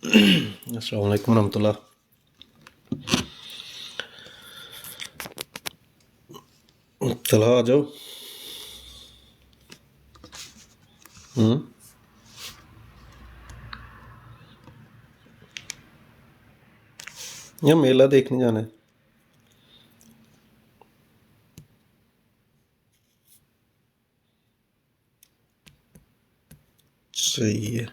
السلام علیکم ورحمۃ اللہ. چلو آ جاؤ. یہ میلہ دیکھنے جانا ہے. صحیح ہے.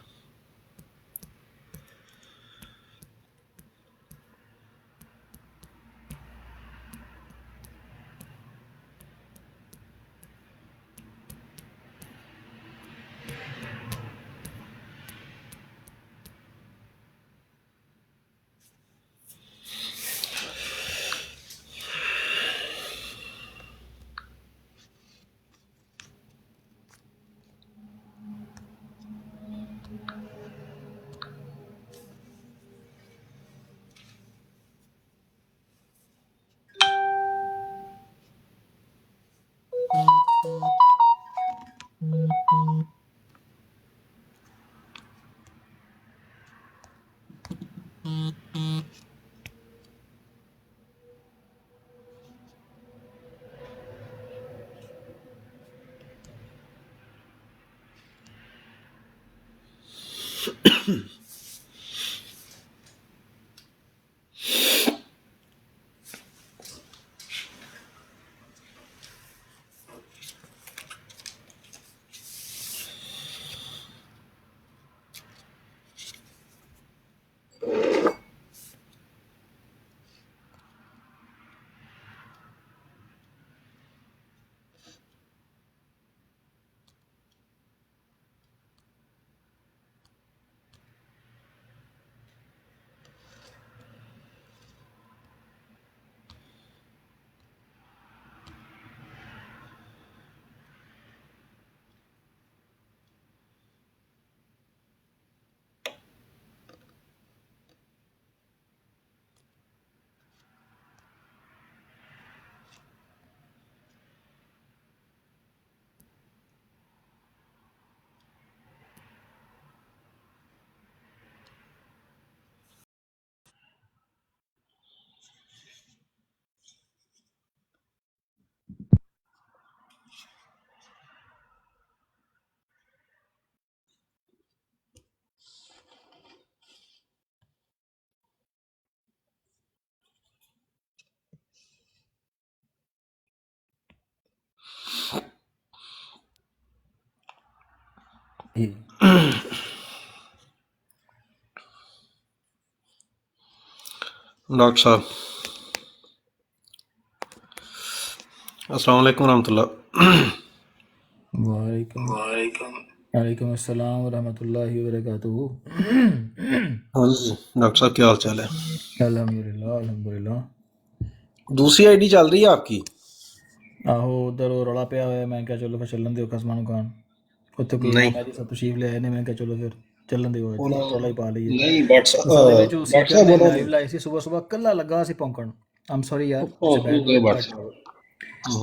ڈاکٹر صاحب السلام علیکم ورحمۃ اللہ. وعلیکم السلام ورحمۃ اللہ وبرکاتہ. ہاں جی ڈاکٹر صاحب کیا حال چال ہے؟ الحمدللہ. دوسری آئی ڈی چل رہی ہے آپ کی؟ ਆਹੋ ਉਧਰ ਉਹ ਰੌਲਾ ਪਿਆ ਹੋਇਆ, ਮੈਂ ਕਿਹਾ ਚਲੋ ਫਿਰ ਚੱਲਣ ਦਿਓ ਕਸਮਾਂ ਨੂੰ ਖਾਣ. ਉੱਥੇ ਕੋਈ ਨਹੀਂ ਮਾਮਾ ਜੀ ਸਭ ਤਸ਼ਰੀਫ ਲੈ ਆਏ ਨੇ, ਮੈਂ ਕਿਹਾ ਚਲੋ ਫਿਰ ਚੱਲਣ ਦਿਓ, ਰੌਲਾ ਹੀ ਪਾ ਲਈਏ. ਨਹੀਂ ਅਸਲ ਦੇ ਵਿੱਚ ਉਹ ਡਾਕਟਰ ਸੀਕਰ ਸਾਹਿਬ ਨੇ ਉਹਨਾਂ ਲਾਈਵ ਲਾਈ ਸੀ ਸਵੇਰ ਕੱਲਾ ਲੱਗਾ ਸੀ ਭੌਂਕਣ. ਆਮ ਸੌਰੀ ਯਾਰ, ਇਟਸ ਅ ਬੈਡ ਵਰਡ,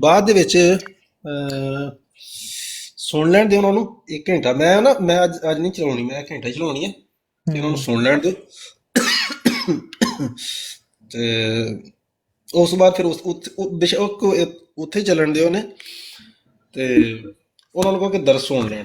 ਬਾਅਦ ਦੇ ਵਿੱਚ ਸੁਣ ਲੈਣ ਦੇ ਉਹਨਾਂ ਨੂੰ 1 ਘੰਟਾ. ਮੈਂ ਅੱਜ ਨਹੀਂ ਚਲਾਉਣੀ, ਮੈਂ 1 ਘੰਟਾ ਹੀ ਚਲਾਉਣੀ ਹੈ ਤੇ ਉਹਨਾਂ ਨੂੰ ਸੁਣ ਲੈਣ ਦਿਓ ਤੇ ਉਸ ਤੋਂ ਬਾਅਦ ਫਿਰ ਬੇਸ਼ੱਕ ਉੱਥੇ ਚੱਲਣ ਦਿਓ ਨੇ ਤੇ ਉਹਨਾਂ ਨੂੰ ਕਹੋ ਕਿ ਦਰਸ ਸੁਣ ਲੈਣ.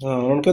ਹਾਂ ਉਹਨਾਂ ਨੂੰ ਕਹੋ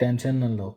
ਟੈਨਸ਼ਨ ਨਾ ਲਓ,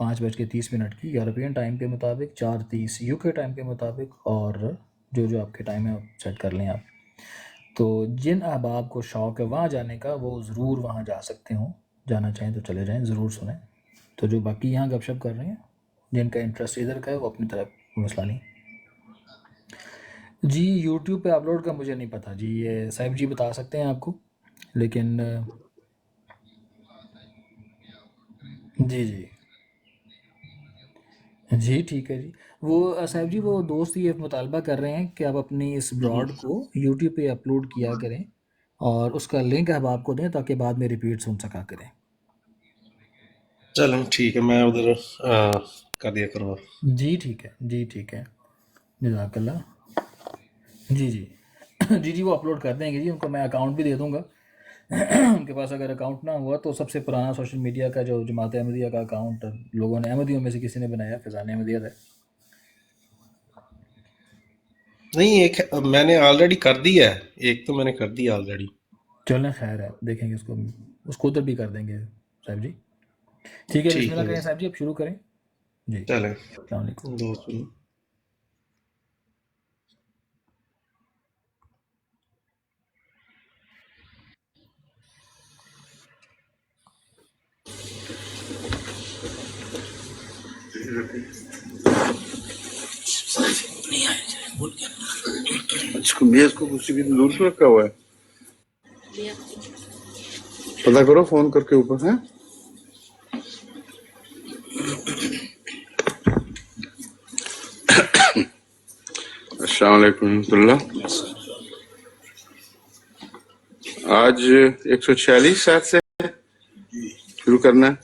5:30 کی یورپین ٹائم کے مطابق، 4:30 یو کے ٹائم کے مطابق، اور جو آپ کے ٹائم ہے آپ سیٹ کر لیں آپ۔ تو جن احباب کو شوق ہے وہاں جانے کا وہ ضرور وہاں جا سکتے ہوں، جانا چاہیں تو چلے جائیں، ضرور سنیں۔ تو جو باقی یہاں گپ شپ کر رہے ہیں جن کا انٹرسٹ ادھر کا ہے وہ اپنی طرف، مسئلہ نہیں۔ جی یوٹیوب پہ اپلوڈ کا مجھے نہیں پتہ جی، یہ صاحب جی بتا سکتے ہیں آپ کو، لیکن جی جی جی ٹھیک ہے جی۔ وہ صاحب جی وہ دوست یہ مطالبہ کر رہے ہیں کہ آپ اپنی اس براڈ کو یوٹیوب پہ اپلوڈ کیا کریں اور اس کا لنک احباب کو دیں تاکہ بعد میں ریپیٹ سن سکا کریں۔ چلیں ٹھیک ہے، میں ادھر کر دیا کروں۔ جی ٹھیک ہے، جی ٹھیک ہے، جزاک اللہ۔ جی جی جی جی وہ اپلوڈ کر دیں گے جی، ان کو میں اکاؤنٹ بھی دے دوں گا۔ ان کے پاس اگر اکاؤنٹ نہ ہوا تو سب سے پرانا سوشل میڈیا کا جو جماعت احمدیہ کا اکاؤنٹ لوگوں نے، احمدیوں میں سے کسی نے بنایا، فیضان احمدیہ ہے۔ نہیں، ایک میں نے آلریڈی کر دی ہے، ایک تو میں نے کر دی آلریڈی۔ چلیں خیر ہے، دیکھیں گے اس کو ادھر بھی کر دیں گے صاحب جی۔ ٹھیک ہے، بسم ٹھیک اللہ ہے کریں صاحب جی، اب شروع کریں جی۔ چلیں السلام علیکم۔ دوست۔ اس کو میز کو کسی بھی دور سے رکھا ہوا ہے، پتا کرو فون کر کے اوپر ہے۔ السلام علیکم ورحمۃ اللہ۔ آج 146 ساتھ سے شروع کرنا ہے۔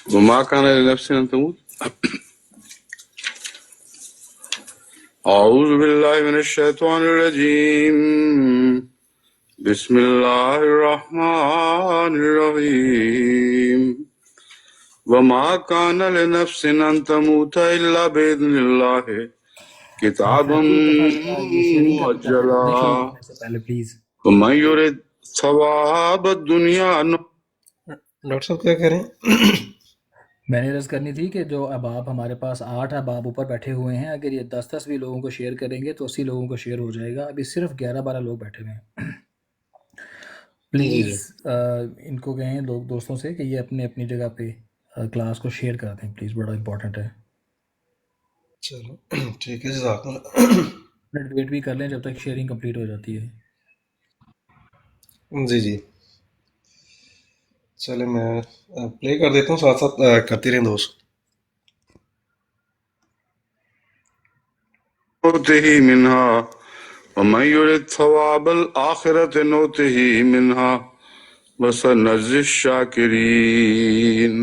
وما كان لنفس ان تموت، اعوذ باللہ من الشیطان الرجیم، بسم اللہ الرحمن الرحیم، وما كان لنفس ان تموت الا باذن اللہ کتابا یہ شیئرنگ کا بتا مؤجلا، دیں شروع کرنے سے پہلے پلیز۔ ومن يرد ثواب الدنیا، ڈاکٹر صاحب کیا کہہ رہے ہیں؟ میں نے عرض کرنی تھی کہ جو احباب ہمارے پاس 8 احباب اوپر بیٹھے ہوئے ہیں، اگر یہ 10 بھی لوگوں کو شیئر کریں گے تو 80 لوگوں کو شیئر ہو جائے گا۔ ابھی صرف 11-12 لوگ بیٹھے ہوئے ہیں۔ جی پلیز ان کو کہیں دوستوں سے کہ یہ اپنے اپنی جگہ پہ کلاس کو شیئر کر دیں پلیز، بڑا امپورٹنٹ ہے۔ چلو ٹھیک ہے، جزاک اللہ۔ منٹ ویٹ بھی کر لیں جب تک شیئرنگ کمپلیٹ ہو جاتی ہے۔ جی جی چلے میں پلے کر دیتا ہوں، ساتھ ساتھ کرتے رہیں دوست۔ نؤتہ منہا ومن یرد ثواب الآخرة نؤتہ منہا وسنجزی الشاکرین،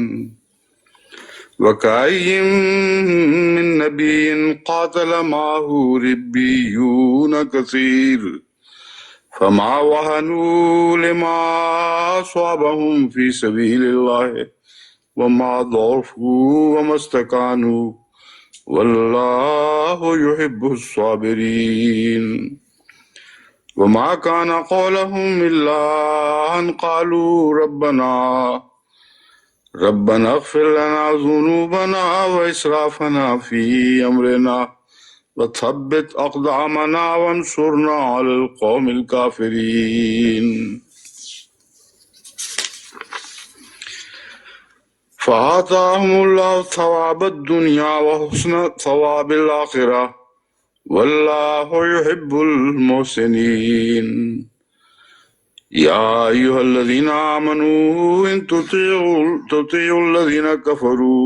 وکأین من نبی قاتل معہ ربیون کثیر فما وہنوا لما أصابهم فی سبیل اللہ وما ضعفوا وما استکانوا واللہ یحب الصابرین، وما كان قولهم الا ان قالوا ربنا اغفر لنا ذنوبنا واسرافنا في امرنا وثبت اقدامنا وانصرنا على القوم الكافرين، فآتاهم الله ثواب الدنيا وحسن ثواب الآخرة واللہ یحب المحسنین، یا ایہا الذین آمنوا ان تطیعوا الذین کفروا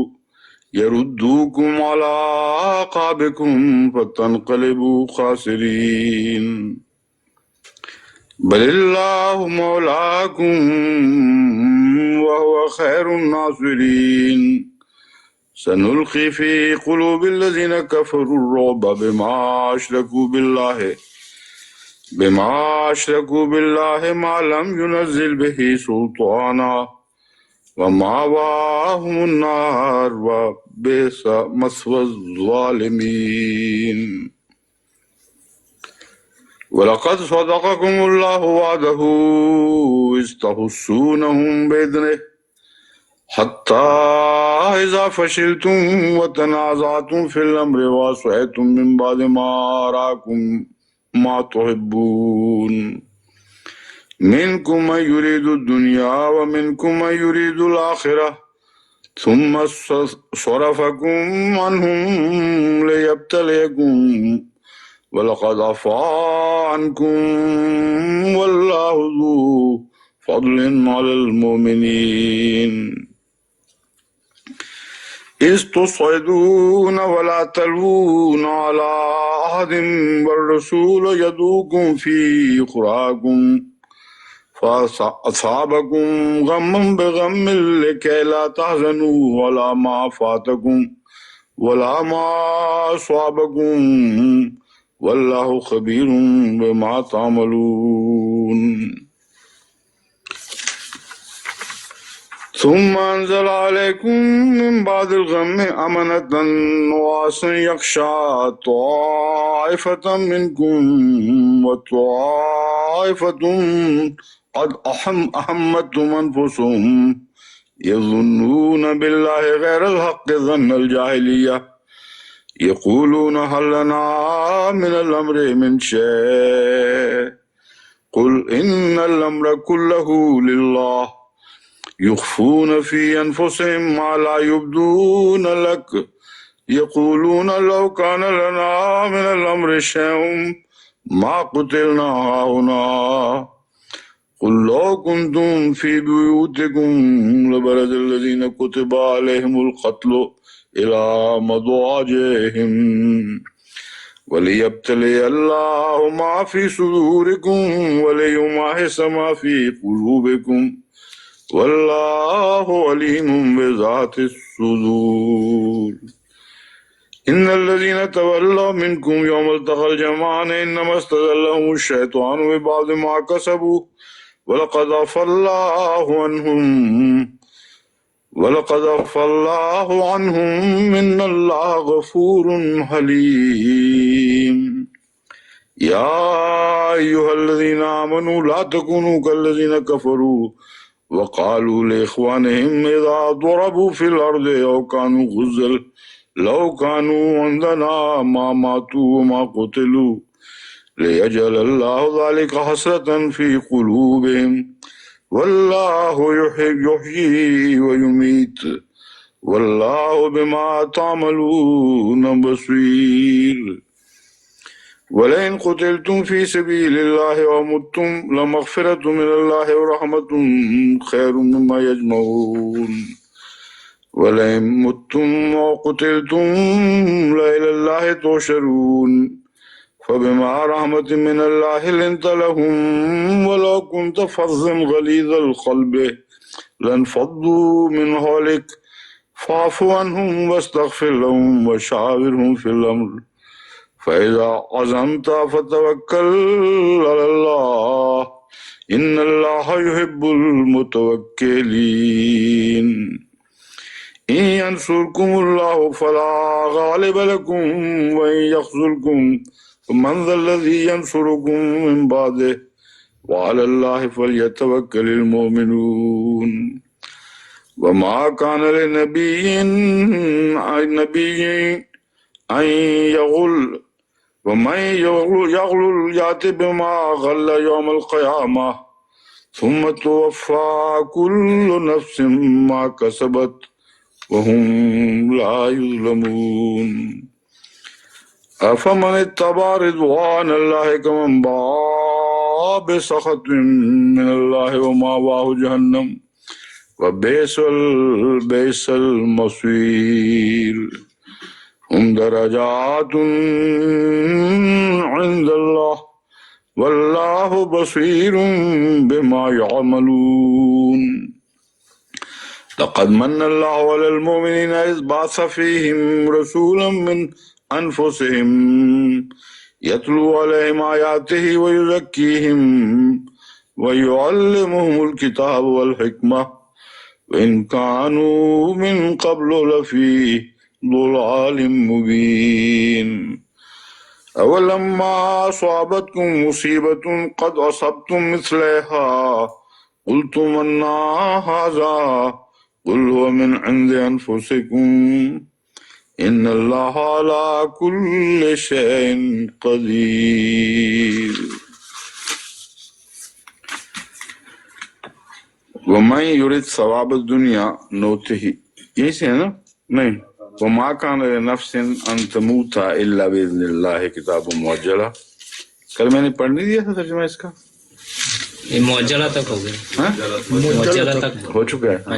یردوکم علی اعقابکم فتنقلبوا خاسرین، بل اللہ مولاکم وہو خیر الناصرین، سنلقي في قلوب الذين كفروا الرعب بما أشركوا بالله ما لم ينزل به سلطانا ومأواهم النار وبئس مثوى الظالمين، وَلَقَدْ صَدَقَكُمُ اللَّهُ وَعْدَهُ إِذْ تَحُسُّونَهُم بِإِذْنِهِ حَتَّى إِذَا فَشِلْتُمْ وَتَنَازَعْتُمْ فِي الْأَمْرِ وَعَصَيْتُم مِّن بَعْدِ مَا أَرَاكُم مَّا تُحِبُّونَ مِنكُم مَّن يُرِيدُ الدُّنْيَا وَمِنكُم مَّن يُرِيدُ الْآخِرَةَ ثُمَّ صَرَفَكُم عَنْهُمْ لِيَبْتَلِيَكُمْ وَلَقَدْ عَفَا عَنْكُمْ وَاللَّهُ ذُو فَضْلٍ عَلَى الْمُؤْمِنِينَ إِذْ تُصْعِدُونَ وَلَا تَلْوُونَ عَلَىٰ أَحَدٍ وَالرَّسُولُ يَدْعُوكُمْ فِي أُخْرَاكُمْ فَأَصَابَكُمْ غَمًّا بِغَمٍّ لِكَيْ لَا تَحْزَنُوا عَلَىٰ مَا فَاتَكُمْ وَلَا مَا أَصَابَكُمْ وَاللَّهُ خَبِيرٌ بِمَا تَعْمَلُونَ ثُمَّ أَنزَلَ عَلَيْكُم مِّن بَعْدِ الْغَمِّ أَمَنَةً نُّعَاسًا يَغْشَىٰ طَائِفَةً مِّنكُمْ وَطَائِفَةٌ قَدْ أَهَمَّتْهُمْ أَنفُسُهُمْ يَظُنُّونَ بِاللَّهِ غَيْرَ الْحَقِّ ظَنَّ الْجَاهِلِيَّةِ يَقُولُونَ هَل لَّنَا مِنَ الْأَمْرِ مِن شَيْءٍ قُلْ إِنَّ الْأَمْرَ كُلَّهُ لِلَّهِ يُخْفُونَ فِي أَنفُسِهِم مَّا لَا يُبْدُونَ لَكَ يَقُولُونَ لَوْ كَانَ لَنَا مِنَ الْأَمْرِ شَيْءٌ مَّا قُتِلْنَا هَاهُنَا قُل لَّوْ كُنتُمْ فِي بُيُوتِكُمْ لَبَرَزَ الَّذِينَ كُتِبَ عَلَيْهِمُ الْقَتْلُ إِلَىٰ مَضَاجِعِهِمْ وَلِيَبْتَلِيَ اللَّهُ مَا فِي صُدُورِكُمْ وَلِيُمَحِصَ مَا فِي قُلُوبِكُمْ وَاللَّهُ عَلِيمٌ بِذَاتِ الصُّدُورِ إِنَّ الَّذِينَ تَوَلَّوْا مِنكُمْ يَوْمَ الْتَقَى الْجَمْعَانِ إِنَّمَا اسْتَزَلَّهُمُ الشَّيْطَانُ بِبَعْضِ مَا كَسَبُوا وَلَقَدْ عَفَا اللَّهُ عَنْهُمْ إِنَّ اللَّهَ غَفُورٌ حَلِيمٌ يَا أَيُّهَا الَّذِينَ آمَنُوا لَا تَكُونُوا كَالَّذِينَ كَفَرُوا وَقَالُوا لِإِخْوَانِهِمْ إِذَا ضَرَبُوا فِي الْأَرْضِ أَوْ كَانُوا غُزًّى لَوْ كَانُوا عِندَنَا مَا مَاتُوا وَمَا قُتِلُوا لِيَجْعَلَ اللَّهُ ذَلِكَ حَسْرَةً فِي قُلُوبِهِمْ وَاللَّهُ يُحْيِي وَيُمِيتُ وَاللَّهُ بِمَا تَعْمَلُونَ بَصِيرٌ وَلَئِنْ قُتِلْتُمْ فِي سَبِيلِ اللَّهِ وَمُتُّمْ لَمَغْفِرَةٌ مِّنَ اللَّهِ وَرَحْمَةٌ خَيْرٌ مِّمَّا يَجْمَعُونَ وَلَئِن مُتُّمْ أَوْ قُتِلْتُمْ لَإِلَى اللَّهِ تُحْشَرُونَ فَبِمَا رَحْمَةٍ مِّنَ اللَّهِ لِنتَ لَهُمْ وَلَوْ كُنتَ فَظًّا غَلِيظَ الْقَلْبِ لَانفَضُّوا مِنْ حَوْلِكَ فَاعْفُ عَنْهُمْ وَاسْتَغْفِرْ لَهُمْ وَشَاوِرْهُمْ فِي الْأَمْرِ فَإِذَا عَزَمْتَ فَتَوَكَّلْ عَلَى اللَّهِ إِنَّ اللَّهَ يُحِبُّ الْمُتَوَكِّلِينَ إِن يَنْصُرْكُمُ اللَّهُ فَلَا غَالِبَ لَكُمْ وَإِن يَخْذُلْكُمْ فَمَنْ ذَا الَّذِي يَنْصُرُكُمْ مِنْ بَعْدِهِ وَعَلَى اللَّهِ فَلْيَتَوَكَّلِ الْمُؤْمِنُونَ وَمَا كَانَ لِنَبِيٍّ أَن يَغُلَّ وَمَن يَغْلُلْ يَأْتِ بِمَا غَلَّ يَوْمَ الْقِيَامَةِ ثُمَّ تُوَفَّى كُلُّ نَفْسٍ مَا كَسَبَتْ وَهُمْ لَا يُظْلَمُونَ أَفَمَنِ اتَّبَعَ رِضْوَانَ اللَّهِ كَمَنْ بَاءَ بِسَخَطٍ مِّنَ اللَّهِ وَمَأْوَاهُ جَهَنَّمُ وَبِئْسَ الْمَصِيرُ هُمْ دَرَجَاتٌ عِندَ اللَّهِ وَاللَّهُ بَصِيرٌ بِمَا يَعْمَلُونَ لقد من الله على المؤمنين إذ بعث فيهم رسولا من أنفسهم يتلو عليهم آياته ويزكيهم ويعلمهم الكتاب والحكمة وإن كانوا من قبل لفي ضلال مبين اولما اصابتكم مصیبة قد اصبتم مثلها قلتم ان هذا قل هو من عند انفسكم ان اللہ علی کل شیء قدیر ومن یرد ثواب الدنیا نؤتہ، یہی سے ہے نا؟ نہیں، وما کان لنفس ان تموت الا باذن اللہ کتاب مؤجلہ. کل میں نے پڑھ نہیں دیا تھا ترجمہ اس کا؟ یہ معجلہ تک ہو گیا، ہاں معجلہ تک ہو چکا ہے. ہاں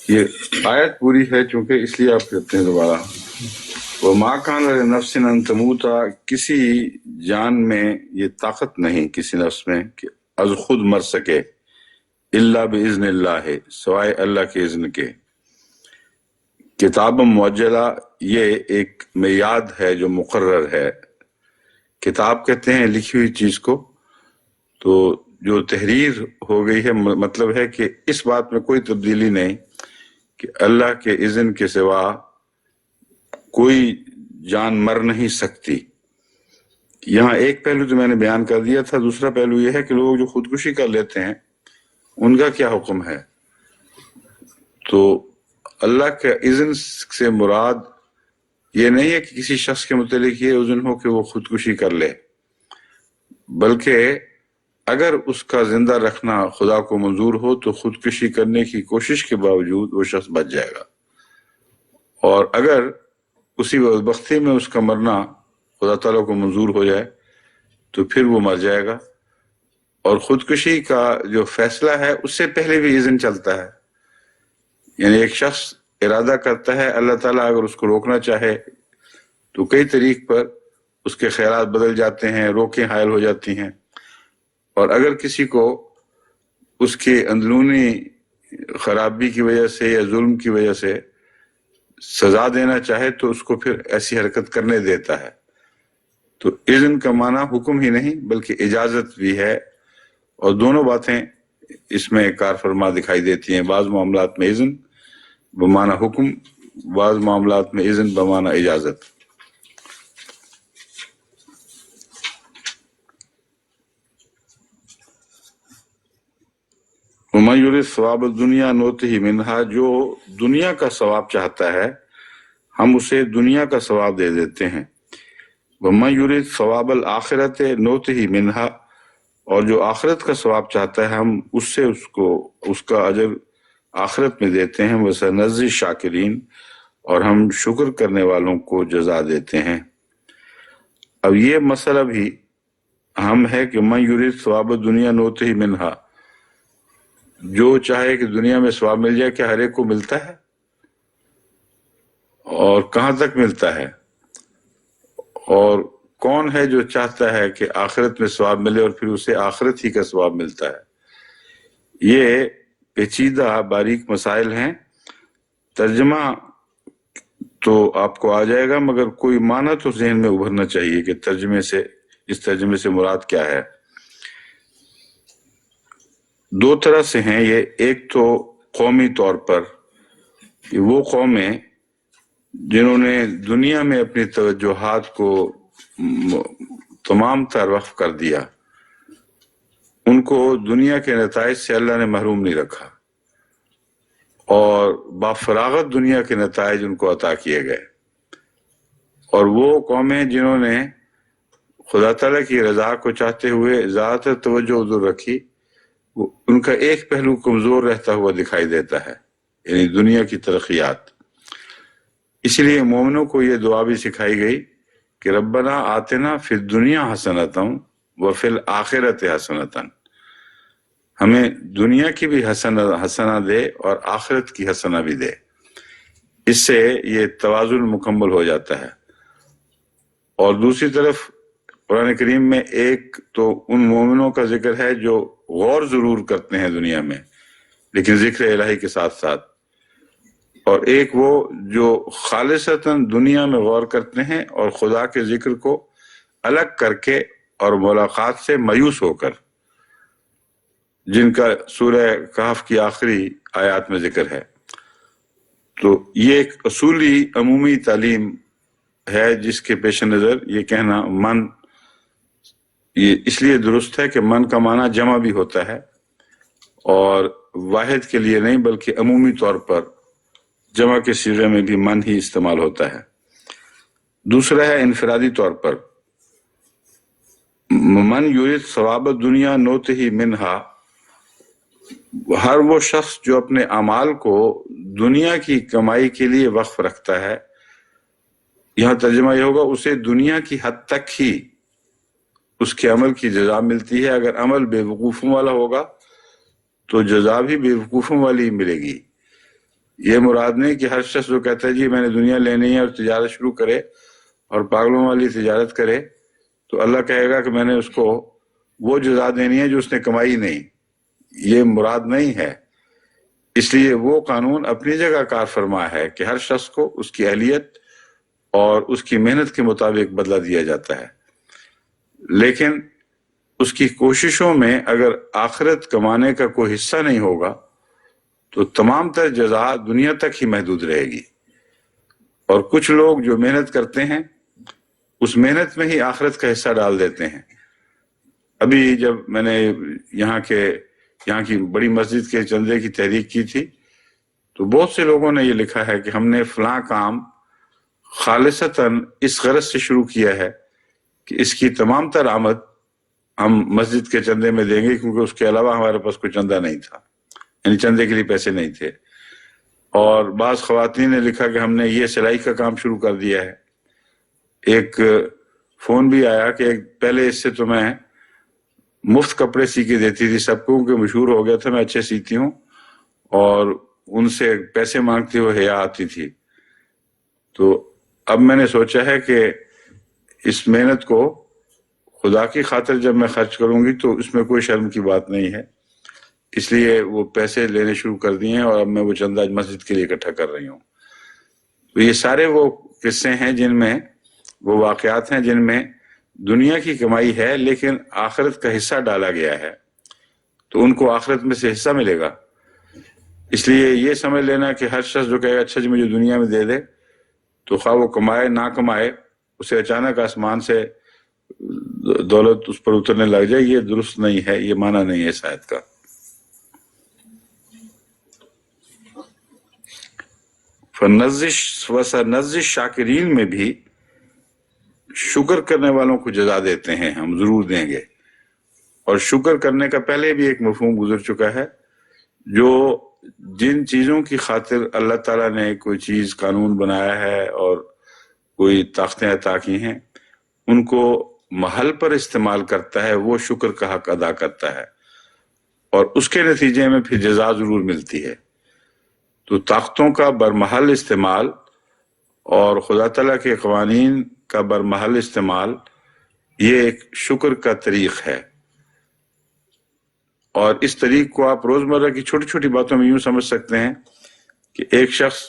یہ آیت پوری ہے چونکہ اس لیے آپ کہتے ہیں دوبارہ. وما کان لنفس ان تموت، کسی جان میں یہ طاقت نہیں کسی نفس میں کہ از خود مر سکے، الا باذن اللہ، سوائے اللہ کے اذن کے. کتاب معجلہ یہ ایک میعاد ہے جو مقرر ہے. کتاب کہتے ہیں لکھی ہوئی چیز کو، تو جو تحریر ہو گئی ہے مطلب ہے کہ اس بات میں کوئی تبدیلی نہیں کہ اللہ کے اذن کے سوا کوئی جان مر نہیں سکتی. یہاں ایک پہلو جو میں نے بیان کر دیا تھا، دوسرا پہلو یہ ہے کہ لوگ جو خودکشی کر لیتے ہیں ان کا کیا حکم ہے. تو اللہ کے اذن سے مراد یہ نہیں ہے کہ کسی شخص کے متعلق یہ اذن ہو کہ وہ خودکشی کر لے، بلکہ اگر اس کا زندہ رکھنا خدا کو منظور ہو تو خودکشی کرنے کی کوشش کے باوجود وہ شخص بچ جائے گا، اور اگر اسی بدبختی میں اس کا مرنا خدا تعالیٰ کو منظور ہو جائے تو پھر وہ مر جائے گا. اور خودکشی کا جو فیصلہ ہے اس سے پہلے بھی اذن چلتا ہے. یعنی ایک شخص ارادہ کرتا ہے، اللہ تعالیٰ اگر اس کو روکنا چاہے تو کئی طریق پر اس کے خیالات بدل جاتے ہیں، روکیں حائل ہو جاتی ہیں. اور اگر کسی کو اس کے اندرونی خرابی کی وجہ سے یا ظلم کی وجہ سے سزا دینا چاہے تو اس کو پھر ایسی حرکت کرنے دیتا ہے. تو اذن کا معنی حکم ہی نہیں بلکہ اجازت بھی ہے، اور دونوں باتیں اس میں کار فرما دکھائی دیتی ہیں. بعض معاملات میں اذن بمعنی حکم، بعض معاملات میں اذن بمعنی اجازت. ومن یرد ثواب الدنیا نؤتہ منہا، جو دنیا کا ثواب چاہتا ہے ہم اسے دنیا کا ثواب دے دیتے ہیں. ومن یرد ثواب الآخرۃ نؤتہ منہا، اور جو آخرت کا ثواب چاہتا ہے ہم اس سے اس کا اجر آخرت میں دیتے ہیں. وسنجزی الشاکرین، اور ہم شکر کرنے والوں کو جزا دیتے ہیں. اب یہ مسئلہ بھی اہم ہے کہ من یرید ثواب الدنیا نؤتہ منہا، جو چاہے کہ دنیا میں ثواب مل جائے، کیا ہر ایک کو ملتا ہے؟ اور کہاں تک ملتا ہے؟ اور کون ہے جو چاہتا ہے کہ آخرت میں ثواب ملے اور پھر اسے آخرت ہی کا ثواب ملتا ہے؟ یہ پیچیدہ باریک مسائل ہیں. ترجمہ تو آپ کو آ جائے گا، مگر کوئی معنی تو ذہن میں ابھرنا چاہیے کہ اس ترجمے سے مراد کیا ہے. دو طرح سے ہیں یہ. ایک تو قومی طور پر کہ وہ قومیں جنہوں نے دنیا میں اپنی توجہات کو تمام تر وقف کر دیا، ان کو دنیا کے نتائج سے اللہ نے محروم نہیں رکھا، اور بافراغت دنیا کے نتائج ان کو عطا کیے گئے. اور وہ قومیں جنہوں نے خدا تعالیٰ کی رضا کو چاہتے ہوئے زیادہ تر توجہ ادھر رکھی، ان کا ایک پہلو کمزور رہتا ہوا دکھائی دیتا ہے، یعنی دنیا کی ترقیات. اس لیے مومنوں کو یہ دعا بھی سکھائی گئی کہ ربنا آتنا فی الدنیا حسنۃ وفی الآخرۃ حسنۃ، ہمیں دنیا کی بھی حسنہ دے اور آخرت کی حسنہ بھی دے. اس سے یہ توازن مکمل ہو جاتا ہے. اور دوسری طرف قرآن کریم میں ایک تو ان مومنوں کا ذکر ہے جو غور ضرور کرتے ہیں دنیا میں لیکن ذکر الہی کے ساتھ ساتھ، اور ایک وہ جو خالصتاً دنیا میں غور کرتے ہیں اور خدا کے ذکر کو الگ کر کے اور ملاقات سے مایوس ہو کر، جن کا سورہ کہف کی آخری آیات میں ذکر ہے. تو یہ ایک اصولی عمومی تعلیم ہے جس کے پیش نظر یہ کہنا من یہ اس لیے درست ہے کہ من کا معنی جمع بھی ہوتا ہے اور واحد کے لیے نہیں بلکہ عمومی طور پر جمع کے صیغے میں بھی من ہی استعمال ہوتا ہے۔ دوسرا ہے انفرادی طور پر، من یرید ثواب الدنیا نوتہ ہی منہا، ہر وہ شخص جو اپنے اعمال کو دنیا کی کمائی کے لیے وقف رکھتا ہے، یہاں ترجمہ یہ ہوگا اسے دنیا کی حد تک ہی اس کے عمل کی جزا ملتی ہے۔ اگر عمل بے وقوفوں والا ہوگا تو جزا بھی بے وقوفوں والی ہی ملے گی۔ یہ مراد نہیں کہ ہر شخص جو کہتا ہے جی میں نے دنیا لینی ہے اور تجارت شروع کرے اور پاگلوں والی تجارت کرے تو اللہ کہے گا کہ میں نے اس کو وہ جزا دینی ہے جو اس نے کمائی نہیں، یہ مراد نہیں ہے۔ اس لیے وہ قانون اپنی جگہ کار فرما ہے کہ ہر شخص کو اس کی اہلیت اور اس کی محنت کے مطابق بدلہ دیا جاتا ہے، لیکن اس کی کوششوں میں اگر آخرت کمانے کا کوئی حصہ نہیں ہوگا تو تمام تر جزا دنیا تک ہی محدود رہے گی۔ اور کچھ لوگ جو محنت کرتے ہیں اس محنت میں ہی آخرت کا حصہ ڈال دیتے ہیں۔ ابھی جب میں نے یہاں کی بڑی مسجد کے چندے کی تحریک کی تھی تو بہت سے لوگوں نے یہ لکھا ہے کہ ہم نے فلاں کام خالصتاً اس غرض سے شروع کیا ہے کہ اس کی تمام تر آمد ہم مسجد کے چندے میں دیں گے، کیونکہ اس کے علاوہ ہمارے پاس کوئی چندہ نہیں تھا، یعنی چندے کے لیے پیسے نہیں تھے۔ اور بعض خواتین نے لکھا کہ ہم نے یہ سلائی کا کام شروع کر دیا ہے۔ ایک فون بھی آیا کہ پہلے اس سے تو میں مفت کپڑے سی کے دیتی تھی سب کو، کہ مشہور ہو گیا تھا میں اچھے سیتی ہوں، اور ان سے پیسے مانگتے ہوئے حیا آتی تھی۔ تو اب میں نے سوچا ہے کہ اس محنت کو خدا کی خاطر جب میں خرچ کروں گی تو اس میں کوئی شرم کی بات نہیں ہے، اس لیے وہ پیسے لینے شروع کر دیے ہیں اور اب میں وہ چندہ مسجد کے لیے اکٹھا کر رہی ہوں۔ تو یہ سارے وہ قصے ہیں جن میں وہ واقعات ہیں جن میں دنیا کی کمائی ہے لیکن آخرت کا حصہ ڈالا گیا ہے، تو ان کو آخرت میں سے حصہ ملے گا۔ اس لیے یہ سمجھ لینا کہ ہر شخص جو کہے گا اچھا جی مجھے دنیا میں دے دے، تو خواہ وہ کمائے نہ کمائے اسے اچانک آسمان سے دولت اس پر اترنے لگ جائے، یہ درست نہیں ہے، یہ معنی نہیں ہے اس آیت کا۔ وَسَنَجْزِي الشَّاكِرِينَ میں بھی شکر کرنے والوں کو جزا دیتے ہیں، ہم ضرور دیں گے۔ اور شکر کرنے کا پہلے بھی ایک مفہوم گزر چکا ہے، جو جن چیزوں کی خاطر اللہ تعالیٰ نے کوئی چیز قانون بنایا ہے اور کوئی طاقتیں عطا کی ہیں ان کو محل پر استعمال کرتا ہے، وہ شکر کا حق ادا کرتا ہے اور اس کے نتیجے میں پھر جزا ضرور ملتی ہے۔ تو طاقتوں کا برمحل استعمال اور خدا تعالیٰ کے قوانین کا برمحل استعمال یہ ایک شکر کا طریق ہے۔ اور اس طریق کو آپ روزمرہ کی چھوٹی چھوٹی باتوں میں یوں سمجھ سکتے ہیں کہ ایک شخص،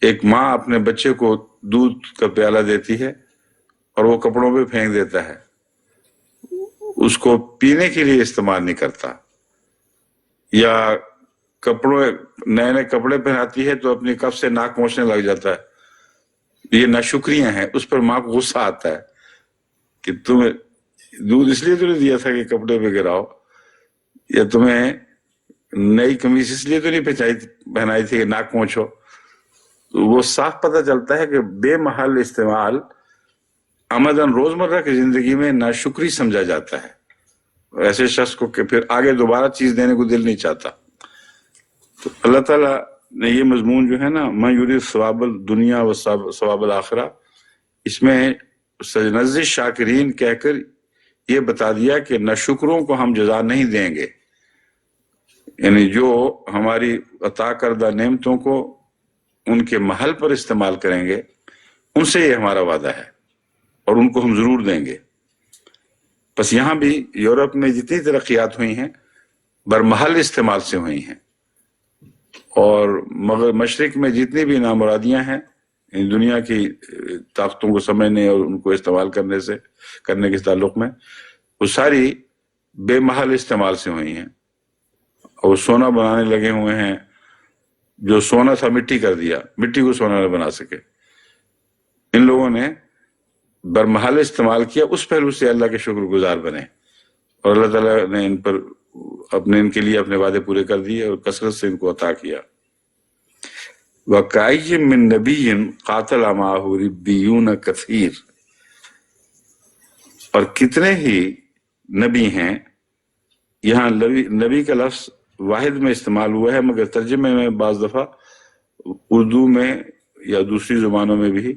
ایک ماں اپنے بچے کو دودھ کا پیالہ دیتی ہے اور وہ کپڑوں پہ پھینک دیتا ہے، اس کو پینے کے لیے استعمال نہیں کرتا، یا نئے نئے کپڑے پہناتی ہے تو اپنی کف سے ناک پہنچنے لگ جاتا ہے، یہ ناشکریاں ہیں۔ اس پر ماں کو غصہ آتا ہے کہ تمہیں دودھ اس لیے تو نہیں دیا تھا کہ کپڑے پہ گراؤ، یا تمہیں نئی قمیص اس لیے تو نہیں پہنائی تھی کہ ناک پہنچو۔ وہ صاف پتہ چلتا ہے کہ بے محل استعمال عمداً روزمرہ کی زندگی میں ناشکری سمجھا جاتا ہے، ایسے شخص کو کہ پھر آگے دوبارہ چیز دینے کو دل نہیں چاہتا۔ تو اللہ تعالیٰ نے یہ مضمون جو ہے نا مَن یرید ثواب الدنیا و ثواب الآخرہ، اس میں سنجزی الشاکرین کہہ کر یہ بتا دیا کہ ناشکروں کو ہم جزا نہیں دیں گے، یعنی جو ہماری عطا کردہ نعمتوں کو ان کے محل پر استعمال کریں گے ان سے یہ ہمارا وعدہ ہے اور ان کو ہم ضرور دیں گے۔ بس یہاں بھی یورپ میں جتنی ترقیات ہوئی ہیں برمحل استعمال سے ہوئی ہیں، اور مشرق میں جتنی بھی نامرادیاں ہیں دنیا کی طاقتوں کو سمجھنے اور ان کو استعمال کرنے کے تعلق میں، وہ ساری بے محل استعمال سے ہوئی ہیں، اور سونا بنانے لگے ہوئے ہیں، جو سونا تھا مٹی کر دیا، مٹی کو سونا نہ بنا سکے۔ ان لوگوں نے برمحل استعمال کیا، اس پہلو سے اللہ کے شکر گزار بنے، اور اللہ تعالیٰ نے ان کے لیے اپنے وعدے پورے کر دیے اور کثرت سے ان کو عطا کیا۔ وَكَأَيٍّ مِّن نَبِيٍّ قَاتَلَ مَعَهُ رِبِّيُّونَ كَثِيرٌ، اور کتنے ہی نبی ہیں، یہاں نبی کا لفظ واحد میں استعمال ہوا ہے، مگر ترجمے میں بعض دفعہ اردو میں یا دوسری زبانوں میں بھی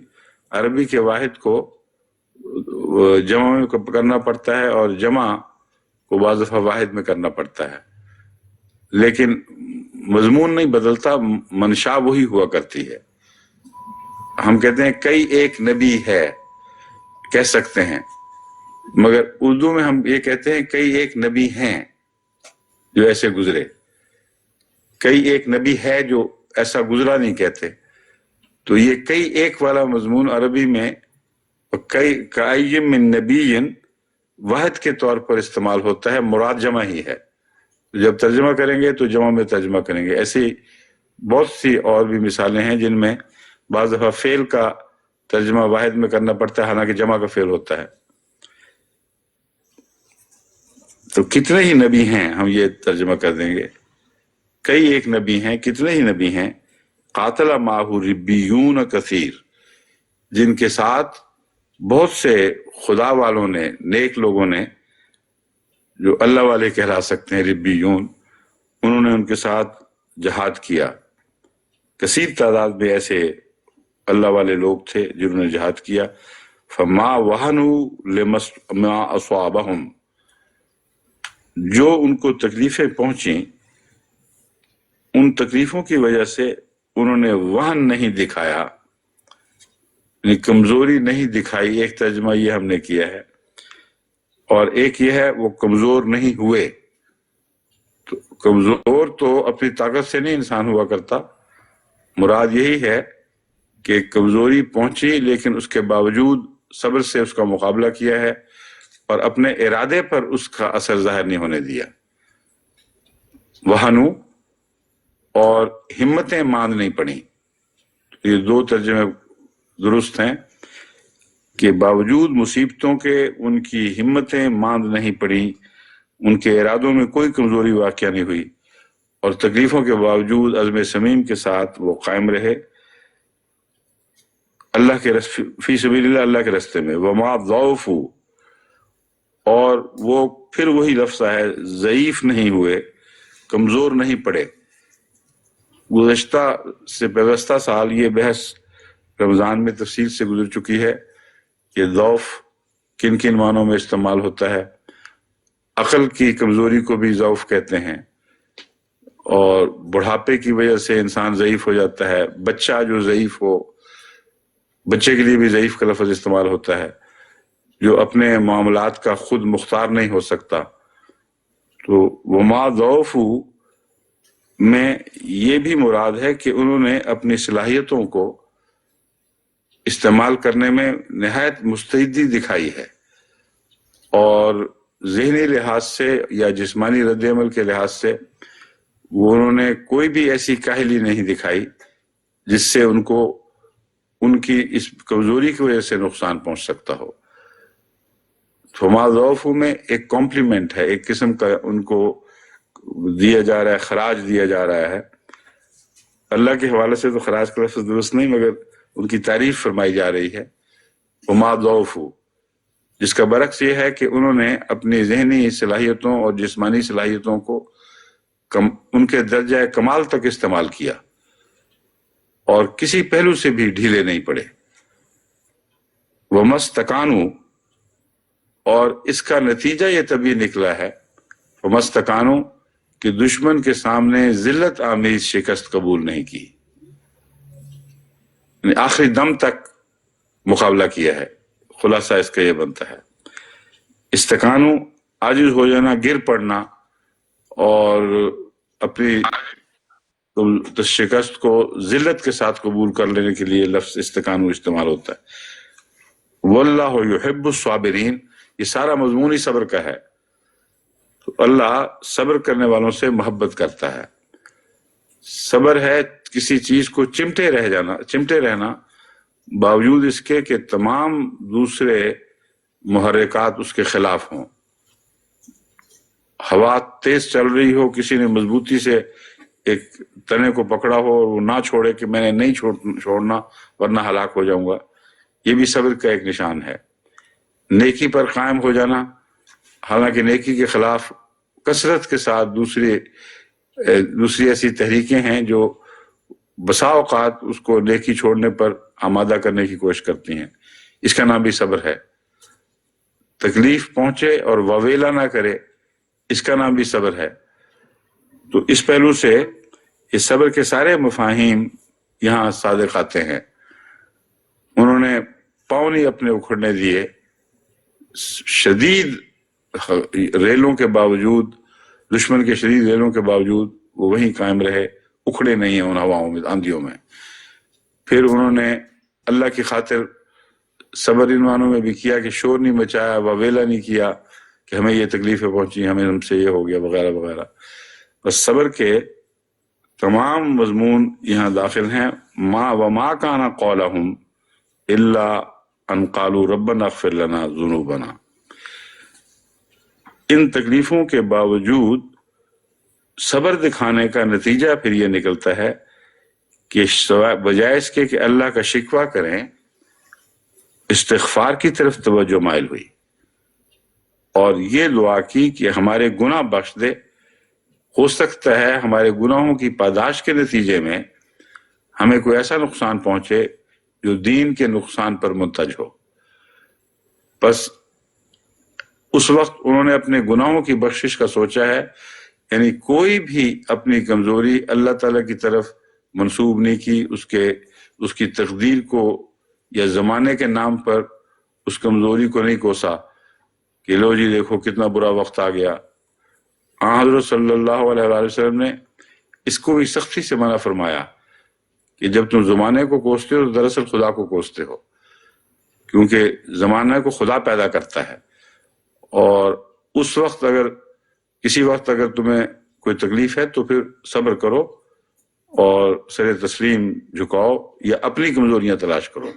عربی کے واحد کو جمع میں کرنا پڑتا ہے اور جمع کو بعض دفعہ واحد میں کرنا پڑتا ہے، لیکن مضمون نہیں بدلتا، منشا وہی ہوا کرتی ہے۔ ہم کہتے ہیں کئی ایک نبی ہے، کہہ سکتے ہیں، مگر اردو میں ہم یہ کہتے ہیں کئی ایک نبی ہیں جو ایسے گزرے، کئی ایک نبی ہے جو ایسا گزرا نہیں کہتے۔ تو یہ کئی ایک والا مضمون عربی میں کئی من نبی واحد کے طور پر استعمال ہوتا ہے، مراد جمع ہی ہے۔ جب ترجمہ کریں گے تو جمع میں ترجمہ کریں گے۔ ایسی بہت سی اور بھی مثالیں ہیں جن میں بعض دفعہ فعل کا ترجمہ واحد میں کرنا پڑتا ہے حالانکہ جمع کا فعل ہوتا ہے۔ تو کتنے ہی نبی ہیں، ہم یہ ترجمہ کر دیں گے، کئی ایک نبی ہیں، کتنے ہی نبی ہیں، قاتل معہ ربیون کثیر، جن کے ساتھ بہت سے خدا والوں نے، نیک لوگوں نے، جو اللہ والے کہلا سکتے ہیں ربیون، انہوں نے ان کے ساتھ جہاد کیا۔ کثیر تعداد میں ایسے اللہ والے لوگ تھے جنہوں نے جہاد کیا۔ فما وہنوا لما اصابہم، جو ان کو تکلیفیں پہنچیں ان تکلیفوں کی وجہ سے انہوں نے وہن نہیں دکھایا، یعنی کمزوری نہیں دکھائی۔ ایک ترجمہ یہ ہم نے کیا ہے، اور ایک یہ ہے وہ کمزور نہیں ہوئے۔ تو کمزور تو اپنی طاقت سے نہیں انسان ہوا کرتا، مراد یہی ہے کہ کمزوری پہنچی لیکن اس کے باوجود صبر سے اس کا مقابلہ کیا ہے اور اپنے ارادے پر اس کا اثر ظاہر نہیں ہونے دیا۔ وہنو اور ہمتیں ماند نہیں پڑیں، یہ دو ترجمے درست ہیں کہ باوجود مصیبتوں کے ان کی ہمتیں ماند نہیں پڑیں، ان کے ارادوں میں کوئی کمزوری واقع نہیں ہوئی، اور تکلیفوں کے باوجود عزم صمیم کے ساتھ وہ قائم رہے اللہ کے فی سبیل اللہ، اللہ کے راستے میں۔ وما ضعفوا، اور وہ پھر وہی لفظ ہے، ضعیف نہیں ہوئے، کمزور نہیں پڑے۔ گزشتہ سال یہ بحث رمضان میں تفصیل سے گزر چکی ہے کہ ضعف کن کن معنوں میں استعمال ہوتا ہے۔ عقل کی کمزوری کو بھی ضعف کہتے ہیں، اور بڑھاپے کی وجہ سے انسان ضعیف ہو جاتا ہے۔ بچہ جو ضعیف ہو، بچے کے لیے بھی ضعیف کا لفظ استعمال ہوتا ہے، جو اپنے معاملات کا خود مختار نہیں ہو سکتا۔ تو وما ضعفوا میں یہ بھی مراد ہے کہ انہوں نے اپنی صلاحیتوں کو استعمال کرنے میں نہایت مستعدی دکھائی ہے، اور ذہنی لحاظ سے یا جسمانی رد عمل کے لحاظ سے وہ انہوں نے کوئی بھی ایسی کاہلی نہیں دکھائی جس سے ان کو ان کی اس کمزوری کی وجہ سے نقصان پہنچ سکتا ہو۔ فما ضعفوا میں ایک کمپلیمنٹ ہے، ایک قسم کا ان کو دیا جا رہا ہے، خراج دیا جا رہا ہے۔ اللہ کے حوالے سے تو خراج کا لفظ درست نہیں، مگر ان کی تعریف فرمائی جا رہی ہے۔ فما ضعفوا، جس کا برعکس یہ ہے کہ انہوں نے اپنی ذہنی صلاحیتوں اور جسمانی صلاحیتوں کو ان کے درجہ کمال تک استعمال کیا اور کسی پہلو سے بھی ڈھیلے نہیں پڑے۔ وَمَا اسْتَكَانُوا، اور اس کا نتیجہ یہ تب یہ نکلا ہے وَمَا اسْتَكَانُوا کہ دشمن کے سامنے ذلت آمیز شکست قبول نہیں کی، یعنی آخری دم تک مقابلہ کیا ہے۔ خلاصہ اس کا یہ بنتا ہے، استقانو عاجز ہو جانا، گر پڑنا، اور اپنی شکست کو ذلت کے ساتھ قبول کر لینے کے لیے لفظ استقانو استعمال ہوتا ہے۔ واللہ یحب الصابرین، یہ سارا مضمون ہی صبر کا ہے، تو اللہ صبر کرنے والوں سے محبت کرتا ہے۔ صبر ہے کسی چیز کو چمٹے رہنا، باوجود اس کے کہ تمام دوسرے محرکات اس کے خلاف ہوں. ہوا تیز چل رہی ہو، کسی نے مضبوطی سے ایک تنے کو پکڑا ہو اور وہ نہ چھوڑے کہ میں نے نہیں چھوڑنا ورنہ ہلاک ہو جاؤں گا، یہ بھی صبر کا ایک نشان ہے. نیکی پر قائم ہو جانا، حالانکہ نیکی کے خلاف کثرت کے ساتھ دوسری ایسی تحریکیں ہیں جو بسا اوقات اس کو نیکی چھوڑنے پر آمادہ کرنے کی کوشش کرتی ہیں، اس کا نام بھی صبر ہے. تکلیف پہنچے اور وویلا نہ کرے، اس کا نام بھی صبر ہے. تو اس پہلو سے اس صبر کے سارے مفاہیم یہاں صادق آتے ہیں. انہوں نے پاؤں نہیں اپنے اکھڑنے دیے، شدید ریلوں کے باوجود، دشمن کے شدید ریلوں کے باوجود وہ وہیں قائم رہے، اکھڑے نہیں ہیں ان ہواؤں میں، آندھیوں میں. پھر انہوں نے اللہ کی خاطر صبر ان معنوں میں بھی کیا کہ شور نہیں مچایا، وویلا نہیں کیا کہ ہمیں یہ تکلیفیں پہنچی، ہم سے یہ ہو گیا وغیرہ وغیرہ. بس صبر کے تمام مضمون یہاں داخل ہیں. وما کان قولہم الا ان قالوا ربنا اغفر لنا ذنوبنا. ان تکلیفوں کے باوجود صبر دکھانے کا نتیجہ پھر یہ نکلتا ہے کہ بجائے اس کے کہ اللہ کا شکوہ کریں، استغفار کی طرف توجہ مائل ہوئی اور یہ دعا کی کہ ہمارے گناہ بخش دے. ہو سکتا ہے ہمارے گناہوں کی پاداش کے نتیجے میں ہمیں کوئی ایسا نقصان پہنچے جو دین کے نقصان پر منتج ہو. بس اس وقت انہوں نے اپنے گناہوں کی بخشش کا سوچا ہے، یعنی کوئی بھی اپنی کمزوری اللہ تعالیٰ کی طرف منسوب نہیں کی، اس کی تقدیر کو یا زمانے کے نام پر اس کمزوری کو نہیں کوسا کہ لو جی دیکھو کتنا برا وقت آ گیا. حضرت صلی اللہ علیہ وآلہ وسلم نے اس کو بھی سختی سے منع فرمایا کہ جب تم زمانے کو کوستے ہو تو دراصل خدا کو کوستے ہو، کیونکہ زمانہ کو خدا پیدا کرتا ہے. اور اس وقت کسی وقت اگر تمہیں کوئی تکلیف ہے تو پھر صبر کرو اور سر تسلیم جھکاؤ یا اپنی کمزوریاں تلاش کرو،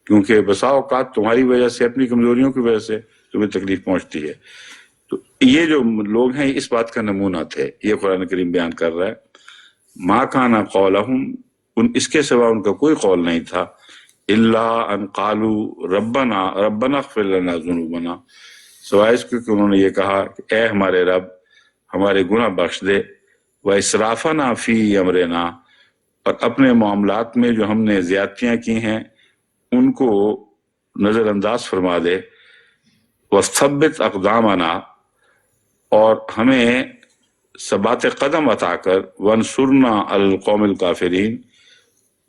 کیونکہ بسا اوقات تمہاری وجہ سے، اپنی کمزوریوں کی وجہ سے تمہیں تکلیف پہنچتی ہے. تو یہ جو لوگ ہیں اس بات کا نمونہ تھے، یہ قرآن کریم بیان کر رہا ہے. ما کان قولہم، اس کے سوا ان کا کوئی قول نہیں تھا، الا ان قالوا ربنا اغفر لنا ذنوبنا، سوائے اس کے کہ انہوں نے یہ کہا کہ اے ہمارے رب ہمارے گناہ بخش دے، واسرافنا فی امرنا، اور اپنے معاملات میں جو ہم نے زیادتیاں کی ہیں ان کو نظر انداز فرما دے، وثبت اقدامنا، اور ہمیں ثبات قدم عطا کر، وانصرنا علی القوم الکافرین،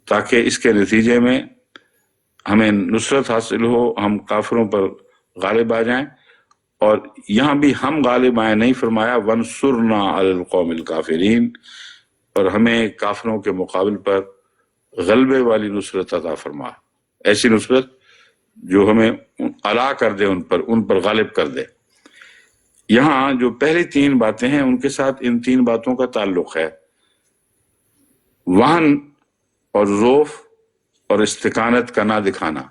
تاکہ اس کے نتیجے میں ہمیں نصرت حاصل ہو، ہم کافروں پر غالب آ جائیں. اور یہاں بھی ہم غالب آئیں نہیں فرمایا، وانصرنا علی القوم الکافرین، اور ہمیں کافروں کے مقابل پر غلبے والی نصرت عطا فرما، ایسی نصرت جو ہمیں علا کر دے، ان پر غالب کر دے. یہاں جو پہلی تین باتیں ہیں ان کے ساتھ ان تین باتوں کا تعلق ہے، وہن اور ضعف اور استقامت کا نہ دکھانا.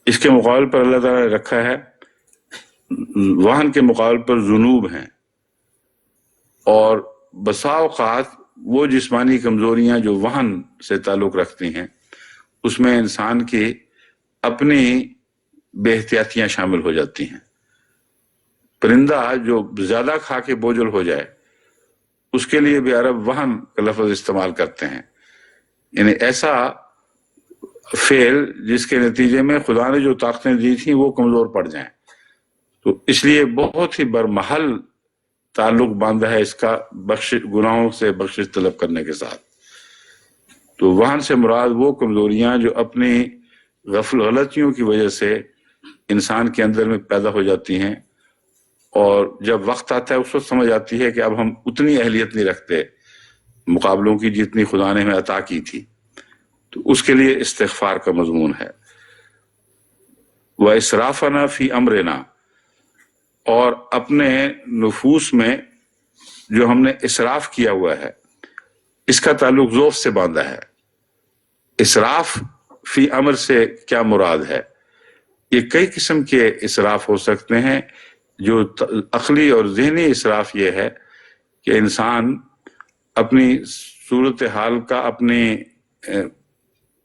اس کے مقابل پر اللہ تعالیٰ نے رکھا ہے، وہن کے مقابل پر ذنوب ہیں، اور بسا اوقات وہ جسمانی کمزوریاں جو وہن سے تعلق رکھتی ہیں اس میں انسان کی اپنی بے احتیاطیاں شامل ہو جاتی ہیں. پرندہ جو زیادہ کھا کے بوجھل ہو جائے اس کے لیے بھی عرب وہن کا لفظ استعمال کرتے ہیں، یعنی ایسا فعل جس کے نتیجے میں خدا نے جو طاقتیں دی تھیں وہ کمزور پڑ جائیں. تو اس لیے بہت ہی برمحل تعلق باندھا ہے اس کا گناہوں سے بخشش طلب کرنے کے ساتھ. تو وہن سے مراد وہ کمزوریاں جو اپنی غلطیوں کی وجہ سے انسان کے اندر میں پیدا ہو جاتی ہیں، اور جب وقت آتا ہے اس وقت سمجھ آتی ہے کہ اب ہم اتنی اہلیت نہیں رکھتے مقابلوں کی جتنی خدا نے ہمیں عطا کی تھی. تو اس کے لیے استغفار کا مضمون ہے. وَإِسْرَافَنَا فِي أَمْرِنَا، اور اپنے نفوس میں جو ہم نے اسراف کیا ہوا ہے اس کا تعلق ذوف سے باندھا ہے. اسراف فی امر سے کیا مراد ہے؟ یہ کئی قسم کے اسراف ہو سکتے ہیں. جو عقلی اور ذہنی اسراف یہ ہے کہ انسان اپنی صورتحال کا، اپنی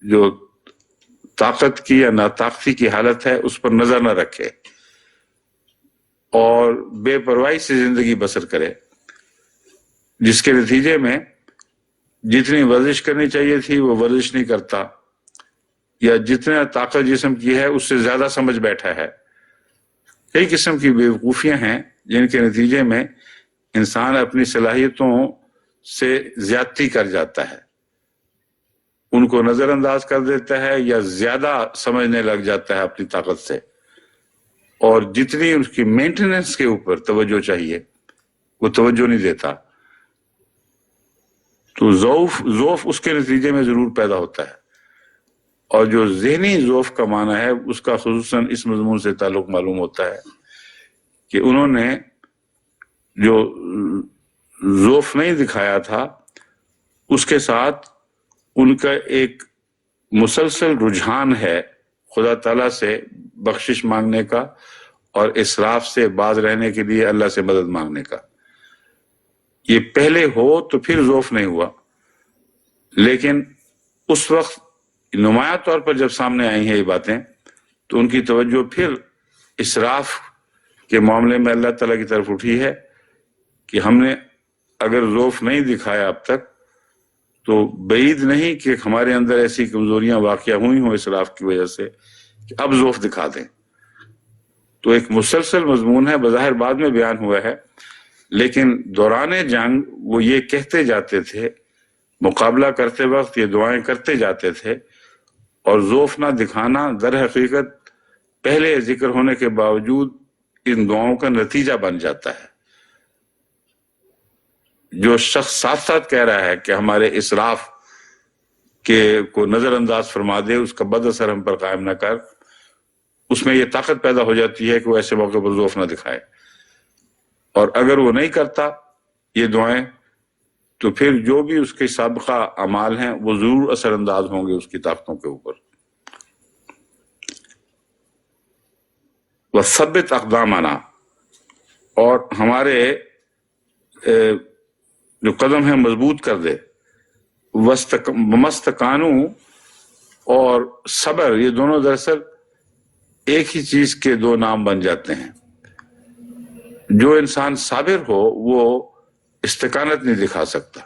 جو طاقت کی یا ناطاقتی کی حالت ہے اس پر نظر نہ رکھے اور بے پرواہی سے زندگی بسر کرے، جس کے نتیجے میں جتنی ورزش کرنی چاہیے تھی وہ ورزش نہیں کرتا، یا جتنا طاقت جسم کی ہے اس سے زیادہ سمجھ بیٹھا ہے. کئی قسم کی بیوقوفیاں ہیں جن کے نتیجے میں انسان اپنی صلاحیتوں سے زیادتی کر جاتا ہے، ان کو نظر انداز کر دیتا ہے یا زیادہ سمجھنے لگ جاتا ہے اپنی طاقت سے، اور جتنی اس کی مینٹیننس کے اوپر توجہ چاہیے وہ توجہ نہیں دیتا. تو ضعف اس کے نتیجے میں ضرور پیدا ہوتا ہے. اور جو ذہنی ضعف کا معنی ہے اس کا خصوصاً اس مضمون سے تعلق معلوم ہوتا ہے کہ انہوں نے جو ضعف نہیں دکھایا تھا اس کے ساتھ ان کا ایک مسلسل رجحان ہے خدا تعالیٰ سے بخشش مانگنے کا اور اسراف سے باز رہنے کے لیے اللہ سے مدد مانگنے کا. یہ پہلے ہو تو پھر ضعف نہیں ہوا، لیکن اس وقت نمایاں طور پر جب سامنے آئی ہیں یہ باتیں تو ان کی توجہ پھر اسراف کے معاملے میں اللہ تعالیٰ کی طرف اٹھی ہے کہ ہم نے اگر ضعف نہیں دکھایا اب تک تو بعید نہیں کہ ہمارے اندر ایسی کمزوریاں واقع ہوئی ہوں اسراف کی وجہ سے کہ اب ضعف دکھا دیں. تو ایک مسلسل مضمون ہے، بظاہر بعد میں بیان ہوا ہے، لیکن دوران جنگ وہ یہ کہتے جاتے تھے، مقابلہ کرتے وقت یہ دعائیں کرتے جاتے تھے، اور ضعف نہ دکھانا در حقیقت پہلے ذکر ہونے کے باوجود ان دعاؤں کا نتیجہ بن جاتا ہے. جو شخص ساتھ ساتھ کہہ رہا ہے کہ ہمارے اسراف کے کو نظر انداز فرما دے، اس کا بد اثر ہم پر قائم نہ کر، اس میں یہ طاقت پیدا ہو جاتی ہے کہ وہ ایسے موقع پر ضعف نہ دکھائے. اور اگر وہ نہیں کرتا یہ دعائیں تو پھر جو بھی اس کے سابقہ اعمال ہیں وہ ضرور اثر انداز ہوں گے اس کی طاقتوں کے اوپر. وَثَبِّتْ أَقْدَامَنَا، اور ہمارے جو قدم ہیں مضبوط کر دے. وَمَسْتَقَانُوا، اور صبر، یہ دونوں دراصل ایک ہی چیز کے دو نام بن جاتے ہیں. جو انسان صابر ہو وہ استقامت نہیں دکھا سکتا.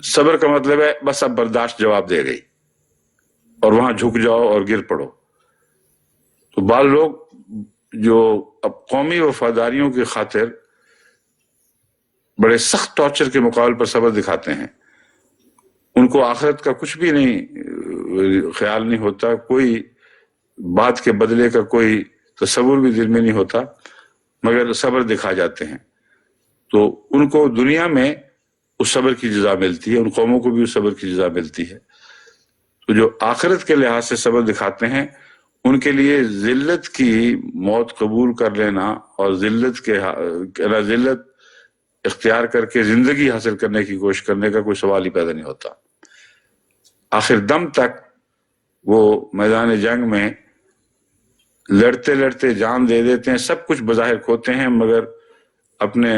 صبر کا مطلب ہے بس اب برداشت جواب دے گئی اور وہاں جھک جاؤ اور گر پڑو. تو بعض لوگ جو اب قومی وفاداریوں کی خاطر بڑے سخت ٹارچر کے مقابل پر صبر دکھاتے ہیں، ان کو آخرت کا کچھ بھی نہیں خیال نہیں ہوتا، کوئی بات کے بدلے کا کوئی تصور بھی دل میں نہیں ہوتا، مگر صبر دکھا جاتے ہیں. تو ان کو دنیا میں اس صبر کی جزا ملتی ہے، ان قوموں کو بھی اس صبر کی جزا ملتی ہے. تو جو آخرت کے لحاظ سے صبر دکھاتے ہیں ان کے لیے ذلت کی موت قبول کر لینا اور ذلت اختیار کر کے زندگی حاصل کرنے کی کوشش کرنے کا کوئی سوال ہی پیدا نہیں ہوتا. آخر دم تک وہ میدان جنگ میں لڑتے لڑتے جان دے دیتے ہیں، سب کچھ بظاہر کھوتے ہیں، مگر اپنے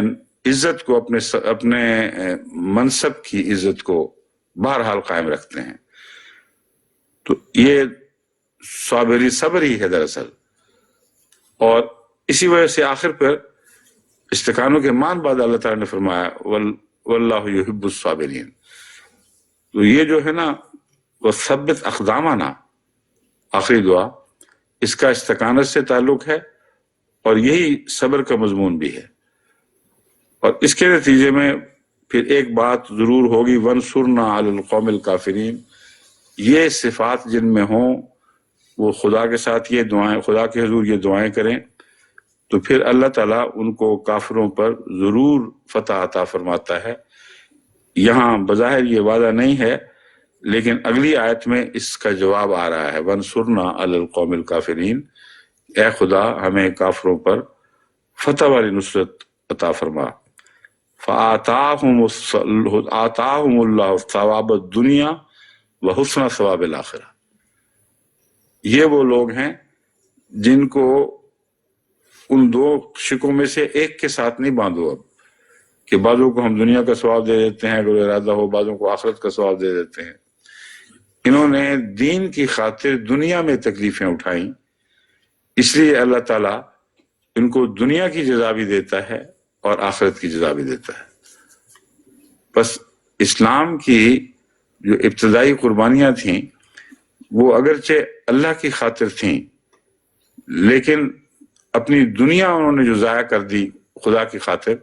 عزت کو، اپنے منصب کی عزت کو بہرحال قائم رکھتے ہیں. تو یہ صبر ہی ہے دراصل. اور اسی وجہ سے آخر پر استقامت کے مان بعد اللہ تعالیٰ نے فرمایا واللہ یحب الصابرین. تو یہ جو ہے نا وثبت اقدامنا، آخری دعا، اس کا استقامت سے تعلق ہے اور یہی صبر کا مضمون بھی ہے. اور اس کے نتیجے میں پھر ایک بات ضرور ہوگی، وانصرنا علی القوم الکافرین. یہ صفات جن میں ہوں وہ خدا کے ساتھ یہ دعائیں، خدا کے حضور یہ دعائیں کریں تو پھر اللہ تعالیٰ ان کو کافروں پر ضرور فتح عطا فرماتا ہے. یہاں بظاہر یہ وعدہ نہیں ہے، لیکن اگلی آیت میں اس کا جواب آ رہا ہے، وانصرنا علی القوم الکافرین، اے خدا ہمیں کافروں پر فتح والی نصرت عطا فرما. فآتاہم اللہ ثواب الدنیا وحسن ثواب الآخرہ. یہ وہ لوگ ہیں جن کو ان دو شکوں میں سے ایک کے ساتھ نہیں باندھو اب، کہ بعضوں کو ہم دنیا کا ثواب دے دیتے ہیں اگر ارادہ ہو، بعضوں کو آخرت کا ثواب دے دیتے ہیں. انہوں نے دین کی خاطر دنیا میں تکلیفیں اٹھائیں، اس لیے اللہ تعالیٰ ان کو دنیا کی جزا بھی دیتا ہے اور آخرت کی جزا بھی دیتا ہے. بس اسلام کی جو ابتدائی قربانیاں تھیں وہ اگرچہ اللہ کی خاطر تھیں، لیکن اپنی دنیا انہوں نے جو ضائع کر دی خدا کی خاطر،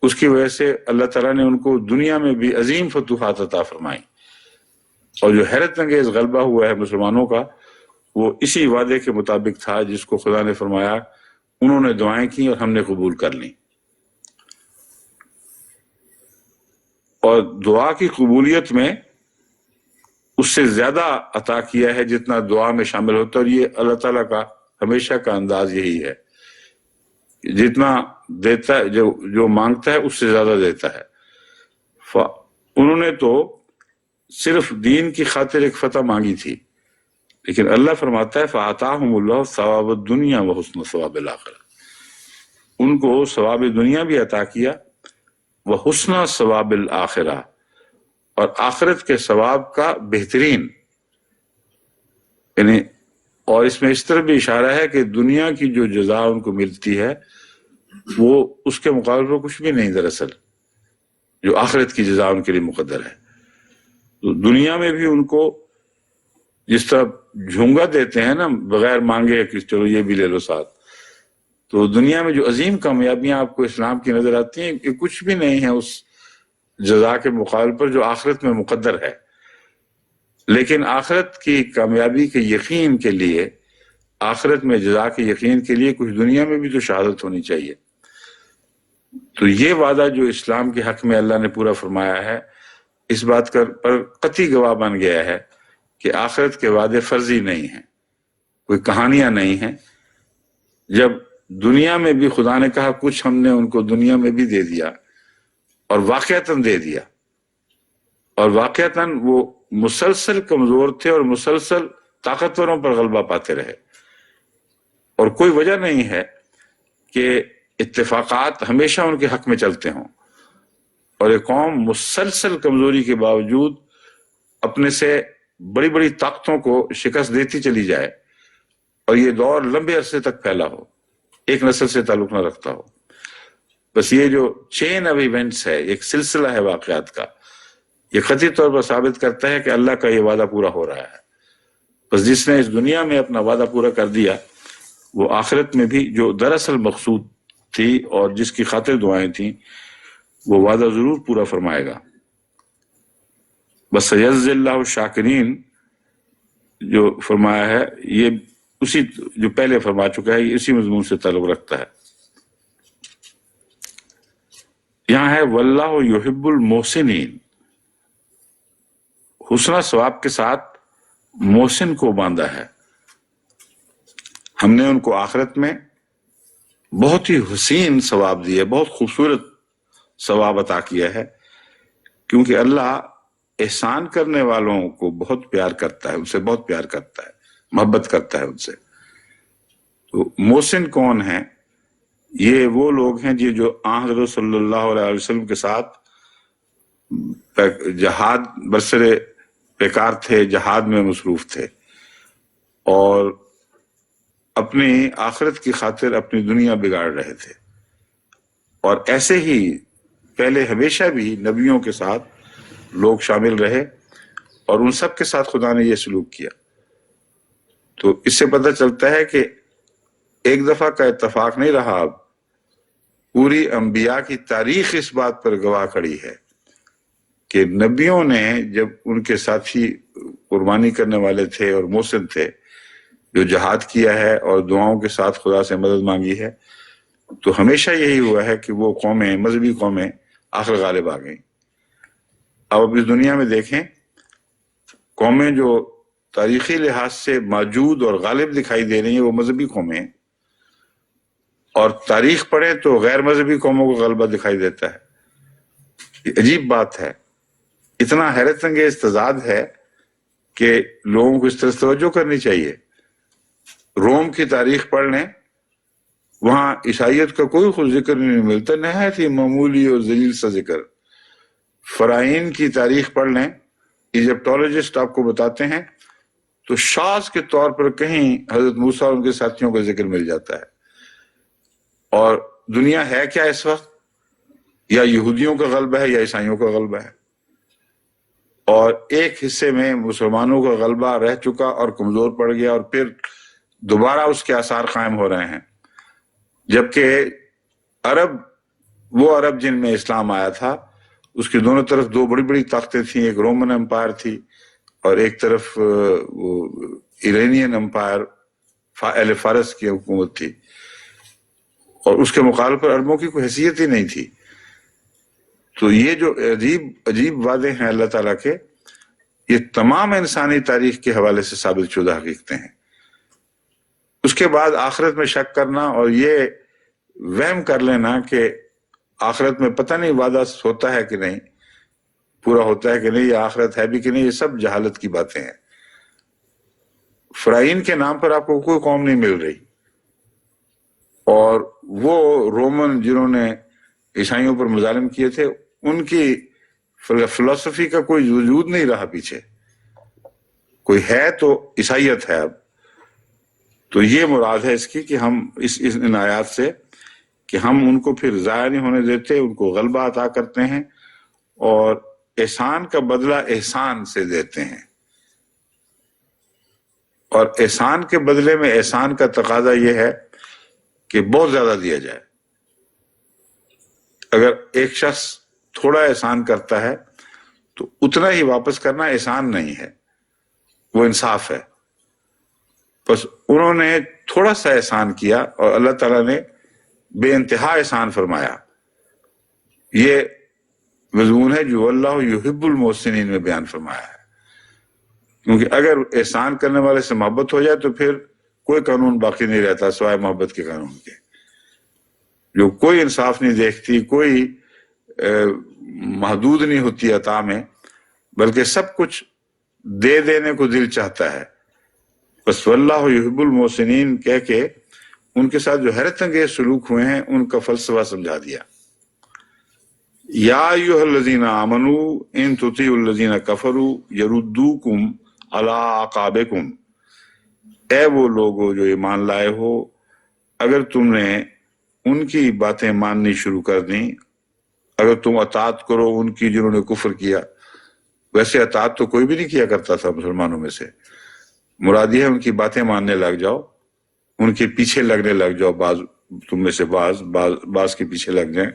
اس کی وجہ سے اللہ تعالیٰ نے ان کو دنیا میں بھی عظیم فتوحات عطا فرمائی. اور جو حیرت انگیز غلبہ ہوا ہے مسلمانوں کا، وہ اسی وعدے کے مطابق تھا جس کو خدا نے فرمایا انہوں نے دعائیں کی اور ہم نے قبول کر لیں. اور دعا کی قبولیت میں اس سے زیادہ عطا کیا ہے جتنا دعا میں شامل ہوتا ہے، اور یہ اللہ تعالیٰ کا ہمیشہ کا انداز یہی ہے، جتنا دیتا ہے جو مانگتا ہے اس سے زیادہ دیتا ہے. انہوں نے تو صرف دین کی خاطر ایک فتح مانگی تھی، لیکن اللہ فرماتا ہے فَآتَاهُمُ اللَّهُ ثَوَابَ الدُّنْيَا وَحُسْنَ ثَوَابِ الْآخِرَةِ، ان کو ثواب دنیا بھی عطا کیا، وحسن ثواب الآخرہ، اور آخرت کے ثواب کا بہترین. یعنی اور اس میں اس طرح بھی اشارہ ہے کہ دنیا کی جو جزا ان کو ملتی ہے وہ اس کے مقابلے پر کچھ بھی نہیں دراصل، جو آخرت کی جزا ان کے لیے مقدر ہے. تو دنیا میں بھی ان کو جس طرح جھونگا دیتے ہیں نا بغیر مانگے کہ چلو یہ بھی لے لو ساتھ، تو دنیا میں جو عظیم کامیابیاں آپ کو اسلام کی نظر آتی ہیں یہ کچھ بھی نہیں ہے اس جزا کے مقابل پر جو آخرت میں مقدر ہے. لیکن آخرت کی کامیابی کے یقین کے لیے، آخرت میں جزا کے یقین کے لیے کچھ دنیا میں بھی تو شہادت ہونی چاہیے. تو یہ وعدہ جو اسلام کے حق میں اللہ نے پورا فرمایا ہے، اس بات پر قطعی گواہ بن گیا ہے کہ آخرت کے وعدے فرضی نہیں ہیں، کوئی کہانیاں نہیں ہیں. جب دنیا میں بھی خدا نے کہا کچھ ہم نے ان کو دنیا میں بھی دے دیا اور واقعتاً دے دیا، اور واقعتاً وہ مسلسل کمزور تھے اور مسلسل طاقتوروں پر غلبہ پاتے رہے، اور کوئی وجہ نہیں ہے کہ اتفاقات ہمیشہ ان کے حق میں چلتے ہوں، اور ایک قوم مسلسل کمزوری کے باوجود اپنے سے بڑی بڑی طاقتوں کو شکست دیتی چلی جائے، اور یہ دور لمبے عرصے تک پھیلا ہو، ایک نسل سے تعلق نہ رکھتا ہو. بس یہ جو چین آف ایونٹس ہے، ایک سلسلہ ہے واقعات کا، یہ قطعی طور پر ثابت کرتا ہے کہ اللہ کا یہ وعدہ پورا ہو رہا ہے. بس جس نے اس دنیا میں اپنا وعدہ پورا کر دیا، وہ آخرت میں بھی جو دراصل مقصود تھی اور جس کی خاطر دعائیں تھیں، وہ وعدہ ضرور پورا فرمائے گا. بس یجزی اللہ الشاکرین جو فرمایا ہے، یہ اسی جو پہلے فرما چکا ہے، یہ اسی مضمون سے تعلق رکھتا ہے. یہاں ہے واللہ یحب المحسنین، حسنہ ثواب کے ساتھ محسن کو باندھا ہے. ہم نے ان کو آخرت میں بہت ہی حسین ثواب دیا، بہت خوبصورت ثواب عطا کیا ہے، کیونکہ اللہ احسان کرنے والوں کو بہت پیار کرتا ہے، ان سے بہت پیار کرتا ہے، محبت کرتا ہے ان سے. تو محسن کون ہیں؟ یہ وہ لوگ ہیں جو حضرت صلی اللہ علیہ وسلم کے ساتھ جہاد برسر پیکار تھے، جہاد میں مصروف تھے، اور اپنی آخرت کی خاطر اپنی دنیا بگاڑ رہے تھے. اور ایسے ہی پہلے ہمیشہ بھی نبیوں کے ساتھ لوگ شامل رہے، اور ان سب کے ساتھ خدا نے یہ سلوک کیا. تو اس سے پتہ چلتا ہے کہ ایک دفعہ کا اتفاق نہیں رہا، اب پوری انبیاء کی تاریخ اس بات پر گواہ کھڑی ہے کہ نبیوں نے جب ان کے ساتھی قربانی کرنے والے تھے اور محسن تھے، جو جہاد کیا ہے اور دعاؤں کے ساتھ خدا سے مدد مانگی ہے، تو ہمیشہ یہی ہوا ہے کہ وہ قومیں، مذہبی قومیں آخر غالب آ گئیں. اب اس دنیا میں دیکھیں، قومیں جو تاریخی لحاظ سے موجود اور غالب دکھائی دے رہی ہیں وہ مذہبی قومیں ہیں، اور تاریخ پڑھیں تو غیر مذہبی قوموں کو غلبہ دکھائی دیتا ہے. یہ عجیب بات ہے، اتنا حیرت انگیز تضاد ہے کہ لوگوں کو اس طرح توجہ کرنی چاہیے. روم کی تاریخ پڑھ لیں، وہاں عیسائیت کا کوئی خود ذکر نہیں ملتا، نہایت ہی معمولی اور ذلیل سا ذکر. فرائین کی تاریخ پڑھ لیں، ایجپٹولوجسٹ آپ کو بتاتے ہیں تو شاذ کے طور پر کہیں حضرت موسیٰ اور ان کے ساتھیوں کا ذکر مل جاتا ہے. اور دنیا ہے کیا اس وقت؟ یا یہودیوں کا غلبہ ہے یا عیسائیوں کا غلبہ ہے، اور ایک حصے میں مسلمانوں کا غلبہ رہ چکا اور کمزور پڑ گیا، اور پھر دوبارہ اس کے آثار قائم ہو رہے ہیں. جبکہ وہ عرب جن میں اسلام آیا تھا، اس کی دونوں طرف دو بڑی بڑی طاقتیں تھیں، ایک رومن امپائر تھی اور ایک طرف وہ ایرانین امپائر، اہل فارس کی حکومت تھی، اور اس کے مقابلے پر عربوں کی کوئی حیثیت ہی نہیں تھی. تو یہ جو عجیب وعدے ہیں اللہ تعالیٰ کے، یہ تمام انسانی تاریخ کے حوالے سے ثابت شدہ حقیقتیں ہیں. اس کے بعد آخرت میں شک کرنا اور یہ وہم کر لینا کہ آخرت میں پتہ نہیں وعدہ ہوتا ہے کہ نہیں، پورا ہوتا ہے کہ نہیں، یا آخرت ہے بھی کہ نہیں، یہ سب جہالت کی باتیں ہیں. فرائین کے نام پر آپ کو کوئی قوم نہیں مل رہی، اور وہ رومن جنہوں نے عیسائیوں پر مظالم کیے تھے، ان کی فلسفی کا کوئی وجود نہیں رہا پیچھے. کوئی ہے تو عیسائیت ہے اب. تو یہ مراد ہے اس کی کہ ہم ان آیات سے کہ ہم ان کو پھر ضائع نہیں ہونے دیتے، ان کو غلبہ عطا کرتے ہیں اور احسان کا بدلہ احسان سے دیتے ہیں. اور احسان کے بدلے میں احسان کا تقاضا یہ ہے کہ بہت زیادہ دیا جائے. اگر ایک شخص تھوڑا احسان کرتا ہے تو اتنا ہی واپس کرنا احسان نہیں ہے، وہ انصاف ہے. بس انہوں نے تھوڑا سا احسان کیا اور اللہ تعالیٰ نے بے انتہا احسان فرمایا. یہ مضمون ہے جو اللہ یحب المحسنین میں بیان فرمایا ہے. کیونکہ اگر احسان کرنے والے سے محبت ہو جائے تو پھر کوئی قانون باقی نہیں رہتا سوائے محبت کے قانون کے، جو کوئی انصاف نہیں دیکھتی، کوئی محدود نہیں ہوتی عطا میں، بلکہ سب کچھ دے دینے کو دل چاہتا ہے. بس واللہ یحب المحسنین کہہ کے ان کے ساتھ جو حیرت انگیز سلوک ہوئے ہیں ان کا فلسفہ سمجھا دیا. یا ایھا الذین آمنوا ان تطیعوا الذین کفروا یردوکم علی اعقابکم، اے وہ لوگو جو ایمان لائے ہو، اگر تم نے ان کی باتیں ماننی شروع کر دیں، اگر تم اطاعت کرو ان کی جنہوں نے کفر کیا. ویسے اطاعت تو کوئی بھی نہیں کیا کرتا تھا مسلمانوں میں سے، مراد یہ ہے ان کی باتیں ماننے لگ جاؤ، ان کے پیچھے لگنے لگ جاؤ، بعض تم میں سے بعض کے پیچھے لگ جائیں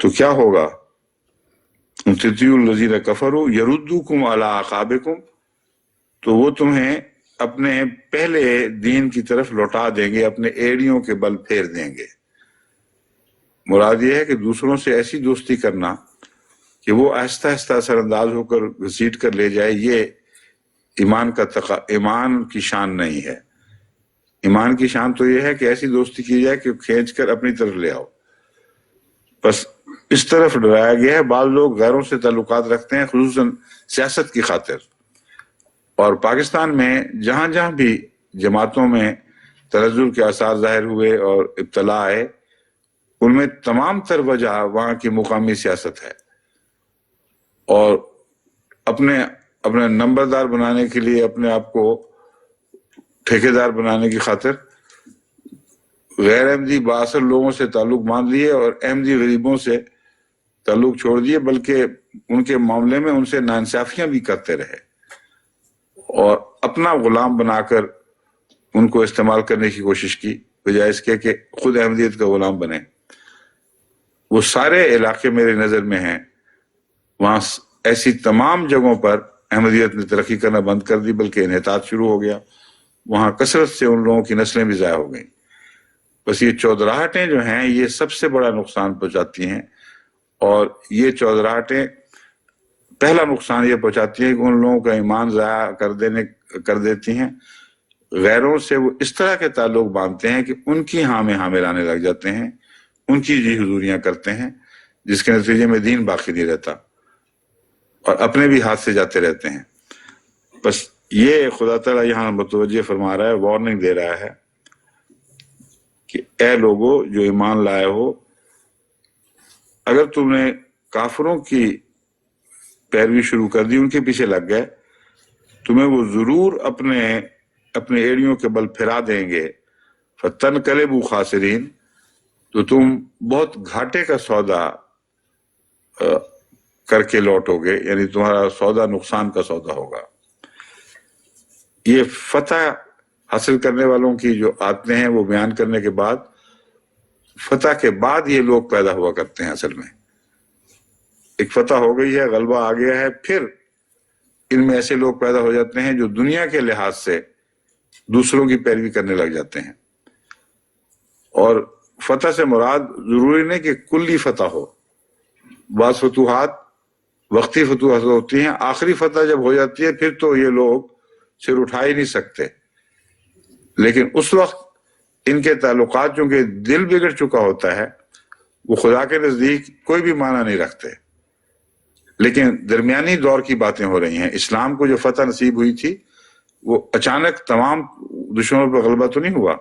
تو کیا ہوگا؟ تطیعوا الذین کفروا یردوکم علی اعقابکم، تو وہ تمہیں اپنے پہلے دین کی طرف لوٹا دیں گے، اپنے ایڑیوں کے بل پھیر دیں گے. مراد یہ ہے کہ دوسروں سے ایسی دوستی کرنا کہ وہ آہستہ آہستہ اثر انداز ہو کر گھسیٹ کر لے جائے، یہ ایمان کی شان نہیں ہے. ایمان کی شان تو یہ ہے کہ ایسی دوستی کی جائے کہ کھینچ کر اپنی طرف لے آؤ. بس اس طرف ڈرایا گیا ہے. بعض لوگ غیروں سے تعلقات رکھتے ہیں خصوصاً سیاست کی خاطر، اور پاکستان میں جہاں جہاں بھی جماعتوں میں تنزل کے آثار ظاہر ہوئے اور ابتلا آئے، ان میں تمام تر وجہ وہاں کی مقامی سیاست ہے. اور اپنے نمبردار بنانے کے لیے، اپنے آپ کو ٹھیکیدار بنانے کی خاطر غیر احمدی بااثر لوگوں سے تعلق باندھ لیے اور احمدی غریبوں سے تعلق چھوڑ دیے، بلکہ ان کے معاملے میں ان سے ناانصافیاں بھی کرتے رہے اور اپنا غلام بنا کر ان کو استعمال کرنے کی کوشش کی، بجائے اس کے کہ خود احمدیت کا غلام بنے. وہ سارے علاقے میرے نظر میں ہیں، وہاں ایسی تمام جگہوں پر احمدیت نے ترقی کرنا بند کر دی، بلکہ انحطاط شروع ہو گیا. وہاں کثرت سے ان لوگوں کی نسلیں بھی ضائع ہو گئیں. بس یہ چودراہٹیں جو ہیں یہ سب سے بڑا نقصان پہنچاتی ہیں، اور یہ چودراہٹیں پہلا نقصان یہ پہنچاتی ہیں کہ ان لوگوں کا ایمان ضائع کر دیتی ہیں. غیروں سے وہ اس طرح کے تعلق باندھتے ہیں کہ ان کی ہاں میں لانے لگ جاتے ہیں، ان کی جی حضوریاں کرتے ہیں، جس کے نتیجے میں دین باقی نہیں رہتا اور اپنے بھی ہاتھ سے جاتے رہتے ہیں. بس یہ خدا تعالیٰ یہاں متوجہ فرما رہا ہے، وارننگ دے رہا ہے کہ اے لوگو جو ایمان لائے ہو، اگر تم نے کافروں کی پیروی شروع کر دی، ان کے پیچھے لگ گئے، تمہیں وہ ضرور اپنے ایڑیوں کے بل پھرا دیں گے، فَتَنْقَلِبُوا خَاسِرِينَ، تو تم بہت گھاٹے کا سودا کر کے لوٹو گے، یعنی تمہارا سودا نقصان کا سودا ہوگا۔ یہ فتح حاصل کرنے والوں کی جو عادتیں ہیں وہ بیان کرنے کے بعد، فتح کے بعد یہ لوگ پیدا ہوا کرتے ہیں۔ اصل میں ایک فتح ہو گئی ہے، غلبہ آ گیا ہے، پھر ان میں ایسے لوگ پیدا ہو جاتے ہیں جو دنیا کے لحاظ سے دوسروں کی پیروی کرنے لگ جاتے ہیں۔ اور فتح سے مراد ضروری نہیں کہ کلی فتح ہو، بعض فتوحات وقتی فتوحات ہوتی ہیں، آخری فتح جب ہو جاتی ہے پھر تو یہ لوگ سر اٹھا ہی نہیں سکتے، لیکن اس وقت ان کے تعلقات چونکہ دل بگڑ چکا ہوتا ہے، وہ خدا کے نزدیک کوئی بھی معنی نہیں رکھتے۔ لیکن درمیانی دور کی باتیں ہو رہی ہیں۔ اسلام کو جو فتح نصیب ہوئی تھی وہ اچانک تمام دشمنوں پر غلبہ تو نہیں ہوا،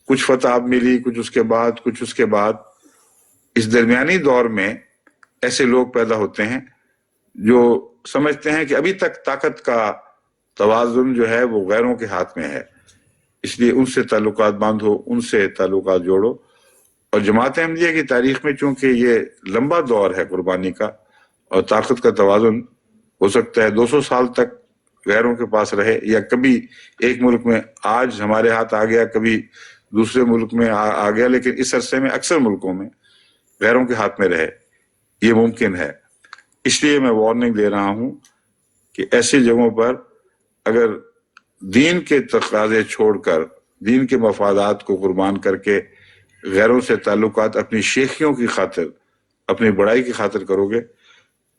کچھ فتح اب ملی، کچھ اس کے بعد، کچھ اس کے بعد۔ اس درمیانی دور میں ایسے لوگ پیدا ہوتے ہیں جو سمجھتے ہیں کہ ابھی تک طاقت کا توازن جو ہے وہ غیروں کے ہاتھ میں ہے، اس لیے ان سے تعلقات باندھو، ان سے تعلقات جوڑو۔ اور جماعت احمدیہ کی تاریخ میں چونکہ یہ لمبا دور ہے قربانی کا، اور طاقت کا توازن ہو سکتا ہے 200 سال تک غیروں کے پاس رہے، یا کبھی ایک ملک میں آج ہمارے ہاتھ آ گیا، کبھی دوسرے ملک میں آ گیا، لیکن اس عرصے میں اکثر ملکوں میں غیروں کے ہاتھ میں رہے، یہ ممکن ہے۔ اس لیے میں وارننگ دے رہا ہوں کہ ایسی جگہوں پر اگر دین کے تقاضے چھوڑ کر، دین کے مفادات کو قربان کر کے غیروں سے تعلقات اپنی شیخیوں کی خاطر، اپنی بڑائی کی خاطر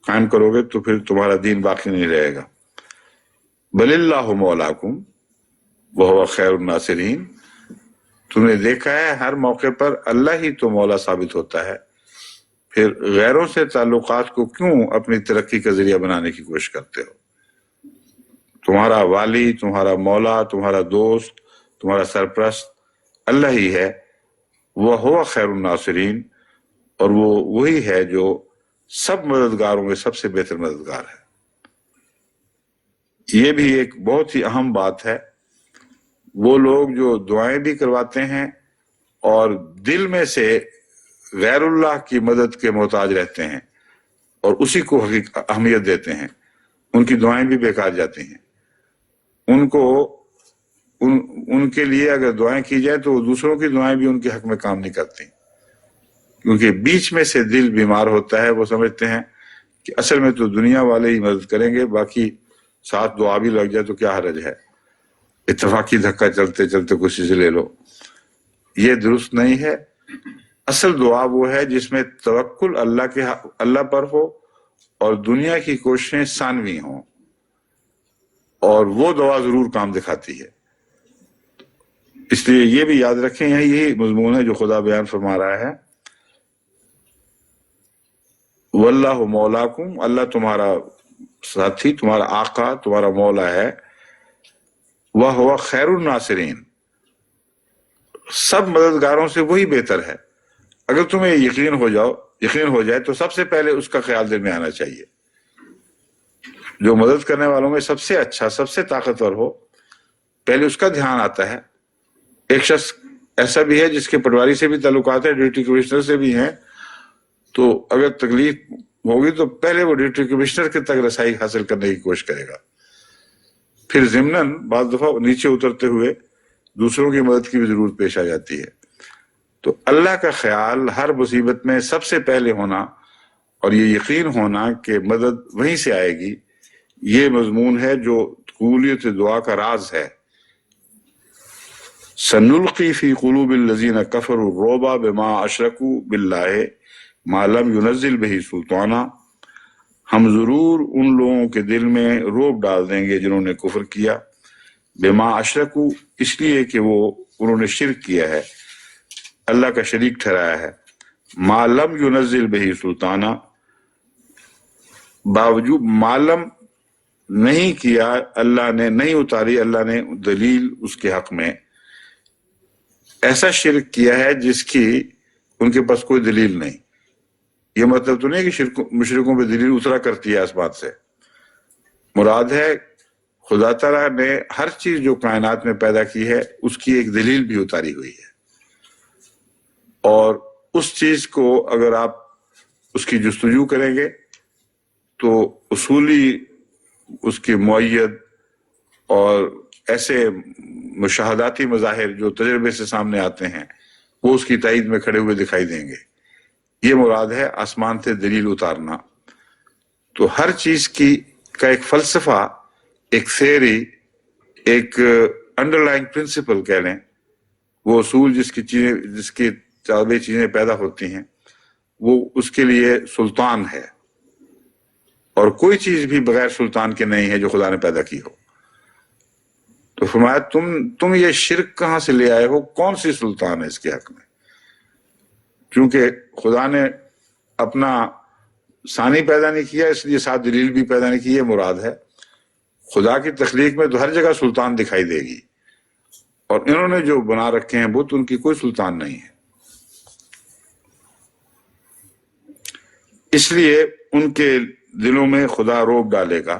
قائم کرو گے تو پھر تمہارا دین باقی نہیں رہے گا۔ بل اللہ مولاکم وہو خیر الناصرین، تم نے دیکھا ہے ہر موقع پر اللہ ہی تو مولا ثابت ہوتا ہے، پھر غیروں سے تعلقات کو کیوں اپنی ترقی کا ذریعہ بنانے کی کوشش کرتے ہو؟ تمہارا والی، تمہارا مولا، تمہارا دوست، تمہارا سرپرست اللہ ہی ہے، وہو خیر الناصرین، اور وہ وہی ہے جو سب مددگاروں میں سب سے بہتر مددگار ہے۔ یہ بھی ایک بہت ہی اہم بات ہے۔ وہ لوگ جو دعائیں بھی کرواتے ہیں اور دل میں سے غیر اللہ کی مدد کے محتاج رہتے ہیں اور اسی کو اہمیت دیتے ہیں، ان کی دعائیں بھی بیکار جاتی ہیں۔ ان کے لیے اگر دعائیں کی جائیں تو دوسروں کی دعائیں بھی ان کے حق میں کام نہیں کرتی، کیونکہ بیچ میں سے دل بیمار ہوتا ہے۔ وہ سمجھتے ہیں کہ اصل میں تو دنیا والے ہی مدد کریں گے، باقی ساتھ دعا بھی لگ جائے تو کیا حرج ہے، اتفاقی دھکا چلتے چلتے کسی سے لے لو۔ یہ درست نہیں ہے۔ اصل دعا وہ ہے جس میں توکل اللہ پر ہو اور دنیا کی کوششیں ثانوی ہوں، اور وہ دعا ضرور کام دکھاتی ہے۔ اس لیے یہ بھی یاد رکھیں، یہی مضمون ہے جو خدا بیان فرما رہا ہے، واللہ مولاکم، اللہ تمہارا ساتھی، تمہارا آقا، تمہارا مولا ہے، وہو خیر الناصرین، سب مددگاروں سے وہی بہتر ہے۔ اگر تمہیں یقین ہو جائے تو سب سے پہلے اس کا خیال دل میں آنا چاہیے۔ جو مدد کرنے والوں میں سب سے اچھا، سب سے طاقتور ہو، پہلے اس کا دھیان آتا ہے۔ ایک شخص ایسا بھی ہے جس کے پٹواری سے بھی تعلقات ہیں، ڈپٹی کمشنر سے بھی ہیں، تو اگر تکلیف ہوگی تو پہلے وہ ڈپٹی کمشنر کے تک رسائی حاصل کرنے کی کوشش کرے گا، پھر ضمناً بعض دفعہ نیچے اترتے ہوئے دوسروں کی مدد کی بھی ضرورت پیش آ جاتی ہے۔ تو اللہ کا خیال ہر مصیبت میں سب سے پہلے ہونا اور یہ یقین ہونا کہ مدد وہیں سے آئے گی، یہ مضمون ہے جو قبولیت دعا کا راز ہے۔ سنلقی فی قلوب الذین کفروا الرعب بما اشرکوا باللہ ما لم ینزل بہ سلطانا، ہم ضرور ان لوگوں کے دل میں رعب ڈال دیں گے جنہوں نے کفر کیا، بما اشرکوا، اس لیے کہ انہوں نے شرک کیا ہے، اللہ کا شریک ٹھہرایا ہے، ما لم ینزل بہ سلطانا، باوجود معلم نہیں کیا اللہ نے، نہیں اتاری اللہ نے دلیل اس کے حق میں، ایسا شرک کیا ہے جس کی ان کے پاس کوئی دلیل نہیں۔ یہ مطلب تو نہیں کہ مشرکوں پہ دلیل اترا کرتی ہے آسمان سے، مراد ہے خدا تعالیٰ نے ہر چیز جو کائنات میں پیدا کی ہے اس کی ایک دلیل بھی اتاری ہوئی ہے، اور اس چیز کو اگر آپ اس کی جستجو کریں گے تو اصولی اس کے معید اور ایسے مشاہداتی مظاہر جو تجربے سے سامنے آتے ہیں وہ اس کی تائید میں کھڑے ہوئے دکھائی دیں گے۔ یہ مراد ہے آسمان سے دلیل اتارنا۔ تو ہر چیز کی کا ایک فلسفہ، ایک تھیوری، ایک انڈر لائن پرنسپل کہہ لیں، وہ اصول جس کی تابع چیزیں پیدا ہوتی ہیں، وہ اس کے لیے سلطان ہے، اور کوئی چیز بھی بغیر سلطان کے نہیں ہے جو خدا نے پیدا کی ہو۔ تو فرمایا تم یہ شرک کہاں سے لے آئے ہو، کون سی سلطان ہے اس کے حق میں؟ چونکہ خدا نے اپنا ثانی پیدا نہیں کیا، اس لیے ساتھ دلیل بھی پیدا نہیں کی۔ یہ مراد ہے خدا کی تخلیق میں تو ہر جگہ سلطان دکھائی دے گی، اور انہوں نے جو بنا رکھے ہیں بت، ان کی کوئی سلطان نہیں ہے۔ اس لیے ان کے دلوں میں خدا روب ڈالے گا۔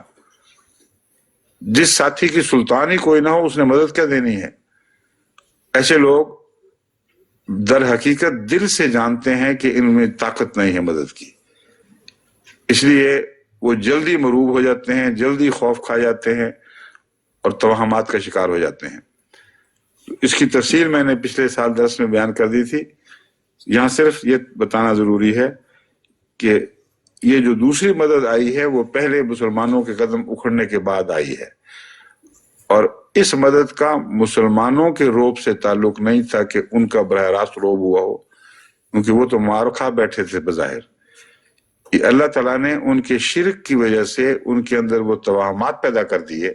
جس ساتھی کی سلطان ہی کوئی نہ ہو اس نے مدد کیا دینی ہے؟ ایسے لوگ در حقیقت دل سے جانتے ہیں کہ ان میں طاقت نہیں ہے مدد کی، اس لیے وہ جلدی مروب ہو جاتے ہیں، جلدی خوف کھا جاتے ہیں اور توہمات کا شکار ہو جاتے ہیں۔ اس کی تفصیل میں نے پچھلے سال درس میں بیان کر دی تھی، یہاں صرف یہ بتانا ضروری ہے کہ یہ جو دوسری مدد آئی ہے وہ پہلے مسلمانوں کے قدم اکھڑنے کے بعد آئی ہے، اور اس مدد کا مسلمانوں کے روب سے تعلق نہیں تھا کہ ان کا براہ راست روب ہوا ہو، کیونکہ وہ تو مارکھا بیٹھے تھے بظاہر۔ یہ اللہ تعالیٰ نے ان کے شرک کی وجہ سے ان کے اندر وہ توہمات پیدا کر دیے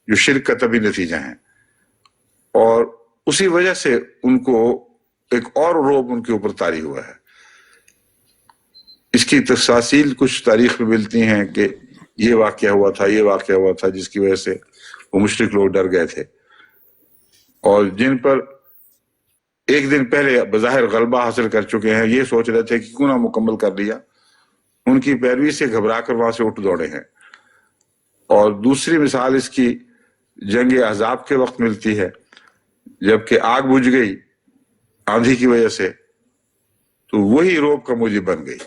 جو شرک کا طبعی نتیجہ ہیں، اور اسی وجہ سے ان کو ایک اور روب ان کے اوپر طاری ہوا ہے۔ اس کی تفصیل کچھ تاریخ میں ملتی ہیں کہ یہ واقعہ ہوا تھا، یہ واقعہ ہوا تھا، جس کی وجہ سے وہ مشرک لوگ ڈر گئے تھے، اور جن پر ایک دن پہلے بظاہر غلبہ حاصل کر چکے ہیں، یہ سوچ رہے تھے کہ کیوں نہ مکمل کر لیا، ان کی پیروی سے گھبرا کر وہاں سے اٹھ دوڑے ہیں۔ اور دوسری مثال اس کی جنگ احزاب کے وقت ملتی ہے، جبکہ آگ بجھ گئی آندھی کی وجہ سے، تو وہی روب کا موجب بن گئی۔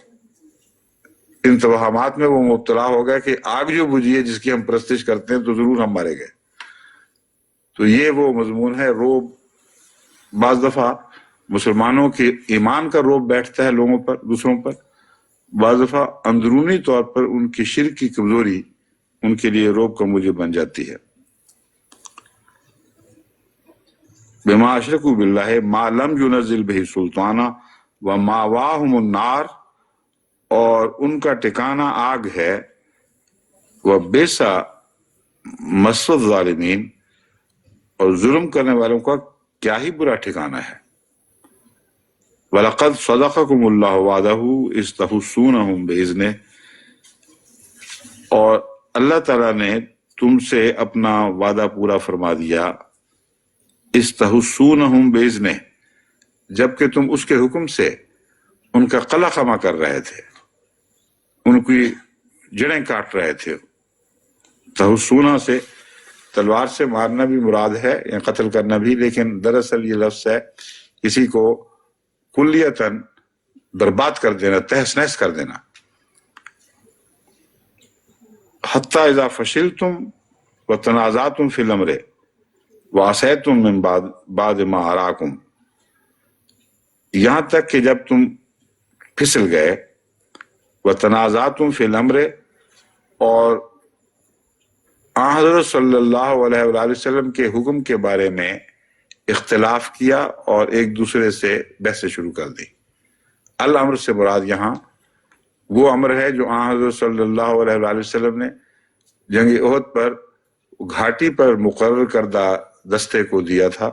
ان توہمات میں وہ مبتلا ہو گئے کہ آگ جو بجھی ہے جس کی ہم پرستش کرتے ہیں تو ضرور ہم مارے گئے۔ تو یہ وہ مضمون ہے روب۔ بعض دفعہ مسلمانوں کے ایمان کا روب بیٹھتا ہے لوگوں پر، دوسروں پر، بعض دفعہ اندرونی طور پر ان کی شرک کی کمزوری ان کے لیے روب کا موجب بن جاتی ہے۔ بما اشرکوا باللہ ما لم ينزل بہ سلطانا ومأواہم النار، اور ان کا ٹھکانہ آگ ہے، وبئس مثوى الظالمین، اور ظلم کرنے والوں کا کیا ہی برا ٹھکانہ ہے۔ وَلَقَدْ صَدَقَكُمُ اللَّهُ وَعْدَهُ إِذْ تَحُسُّونَهُم بِإِذْنِهِ، اور اللہ تعالیٰ نے تم سے اپنا وعدہ پورا فرما دیا، إِذْ تَحُسُّونَهُم بِإِذْنِهِ، جبکہ تم اس کے حکم سے ان کا قلع خما کر رہے تھے، ان کی جڑیں کاٹ رہے تھے۔ تحسونہ سے تلوار سے مارنا بھی مراد ہے یا قتل کرنا بھی، لیکن دراصل یہ لفظ ہے کسی کو کلیتاً برباد کر دینا، تہس نہس کر دینا۔ حتی اذا فشلتم وتنازعتم فی الامر وعصیتم من بعد ما اراکم، یہاں تک کہ جب تم پھسل گئے، وتنازعتم فی الامر، اور حضرت صلی اللہ علیہ وآلہ وسلم کے حکم کے بارے میں اختلاف کیا اور ایک دوسرے سے بحث شروع کر دی۔ الامر سے مراد یہاں وہ امر ہے جو حضرت صلی اللہ علیہ وآلہ وسلم نے جنگ احد پر گھاٹی پر مقرر کردہ دستے کو دیا تھا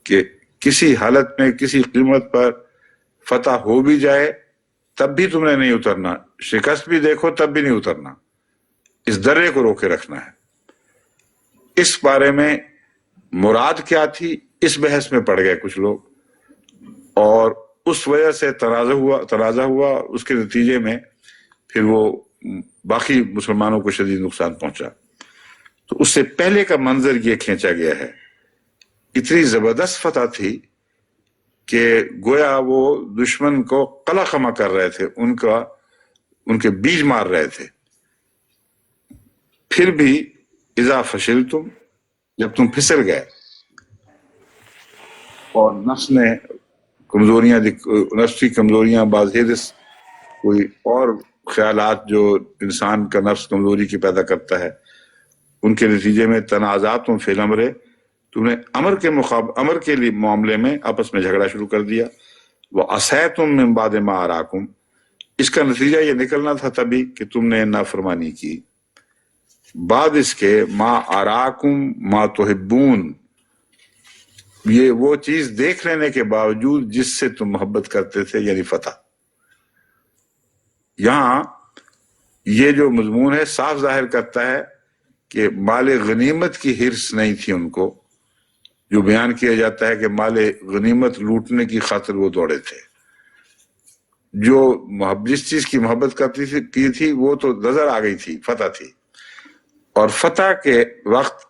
کہ کسی حالت میں کسی قیمت پر فتح ہو بھی جائے تب بھی تم نے نہیں اترنا، شکست بھی دیکھو تب بھی نہیں اترنا، اس درے کو روکے رکھنا ہے. اس بارے میں مراد کیا تھی اس بحث میں پڑ گئے کچھ لوگ، اور اس وجہ سے تنازع ہوا. اس کے نتیجے میں پھر وہ باقی مسلمانوں کو شدید نقصان پہنچا. تو اس سے پہلے کا منظر یہ کھینچا گیا ہے. اتنی زبردست فتح تھی کہ گویا وہ دشمن کو قلع خمہ کر رہے تھے، ان کے بیج مار رہے تھے. پھر بھی اذا فشلتم، جب تم پھسل گئے اور نفس کی کمزوریاں، بعض حرص، کوئی اور خیالات جو انسان کا نفس کمزوری کی پیدا کرتا ہے، ان کے نتیجے میں تنازعاتم فی الامر، تم نے امر کے لیے معاملے میں آپس میں جھگڑا شروع کر دیا. وعصیتم من بعد ما اراکم، اس کا نتیجہ یہ نکلنا تھا تبھی کہ تم نے نافرمانی کی بعد اس کے ما اراکم ما تحبون، یہ وہ چیز دیکھ لینے کے باوجود جس سے تم محبت کرتے تھے، یعنی فتح. یہاں یہ جو مضمون ہے صاف ظاہر کرتا ہے کہ مال غنیمت کی حرص نہیں تھی ان کو، جو بیان کیا جاتا ہے کہ مال غنیمت لوٹنے کی خاطر وہ دوڑے تھے. جس چیز کی محبت کی تھی وہ تو نظر آ گئی تھی، فتح تھی. اور فتح کے وقت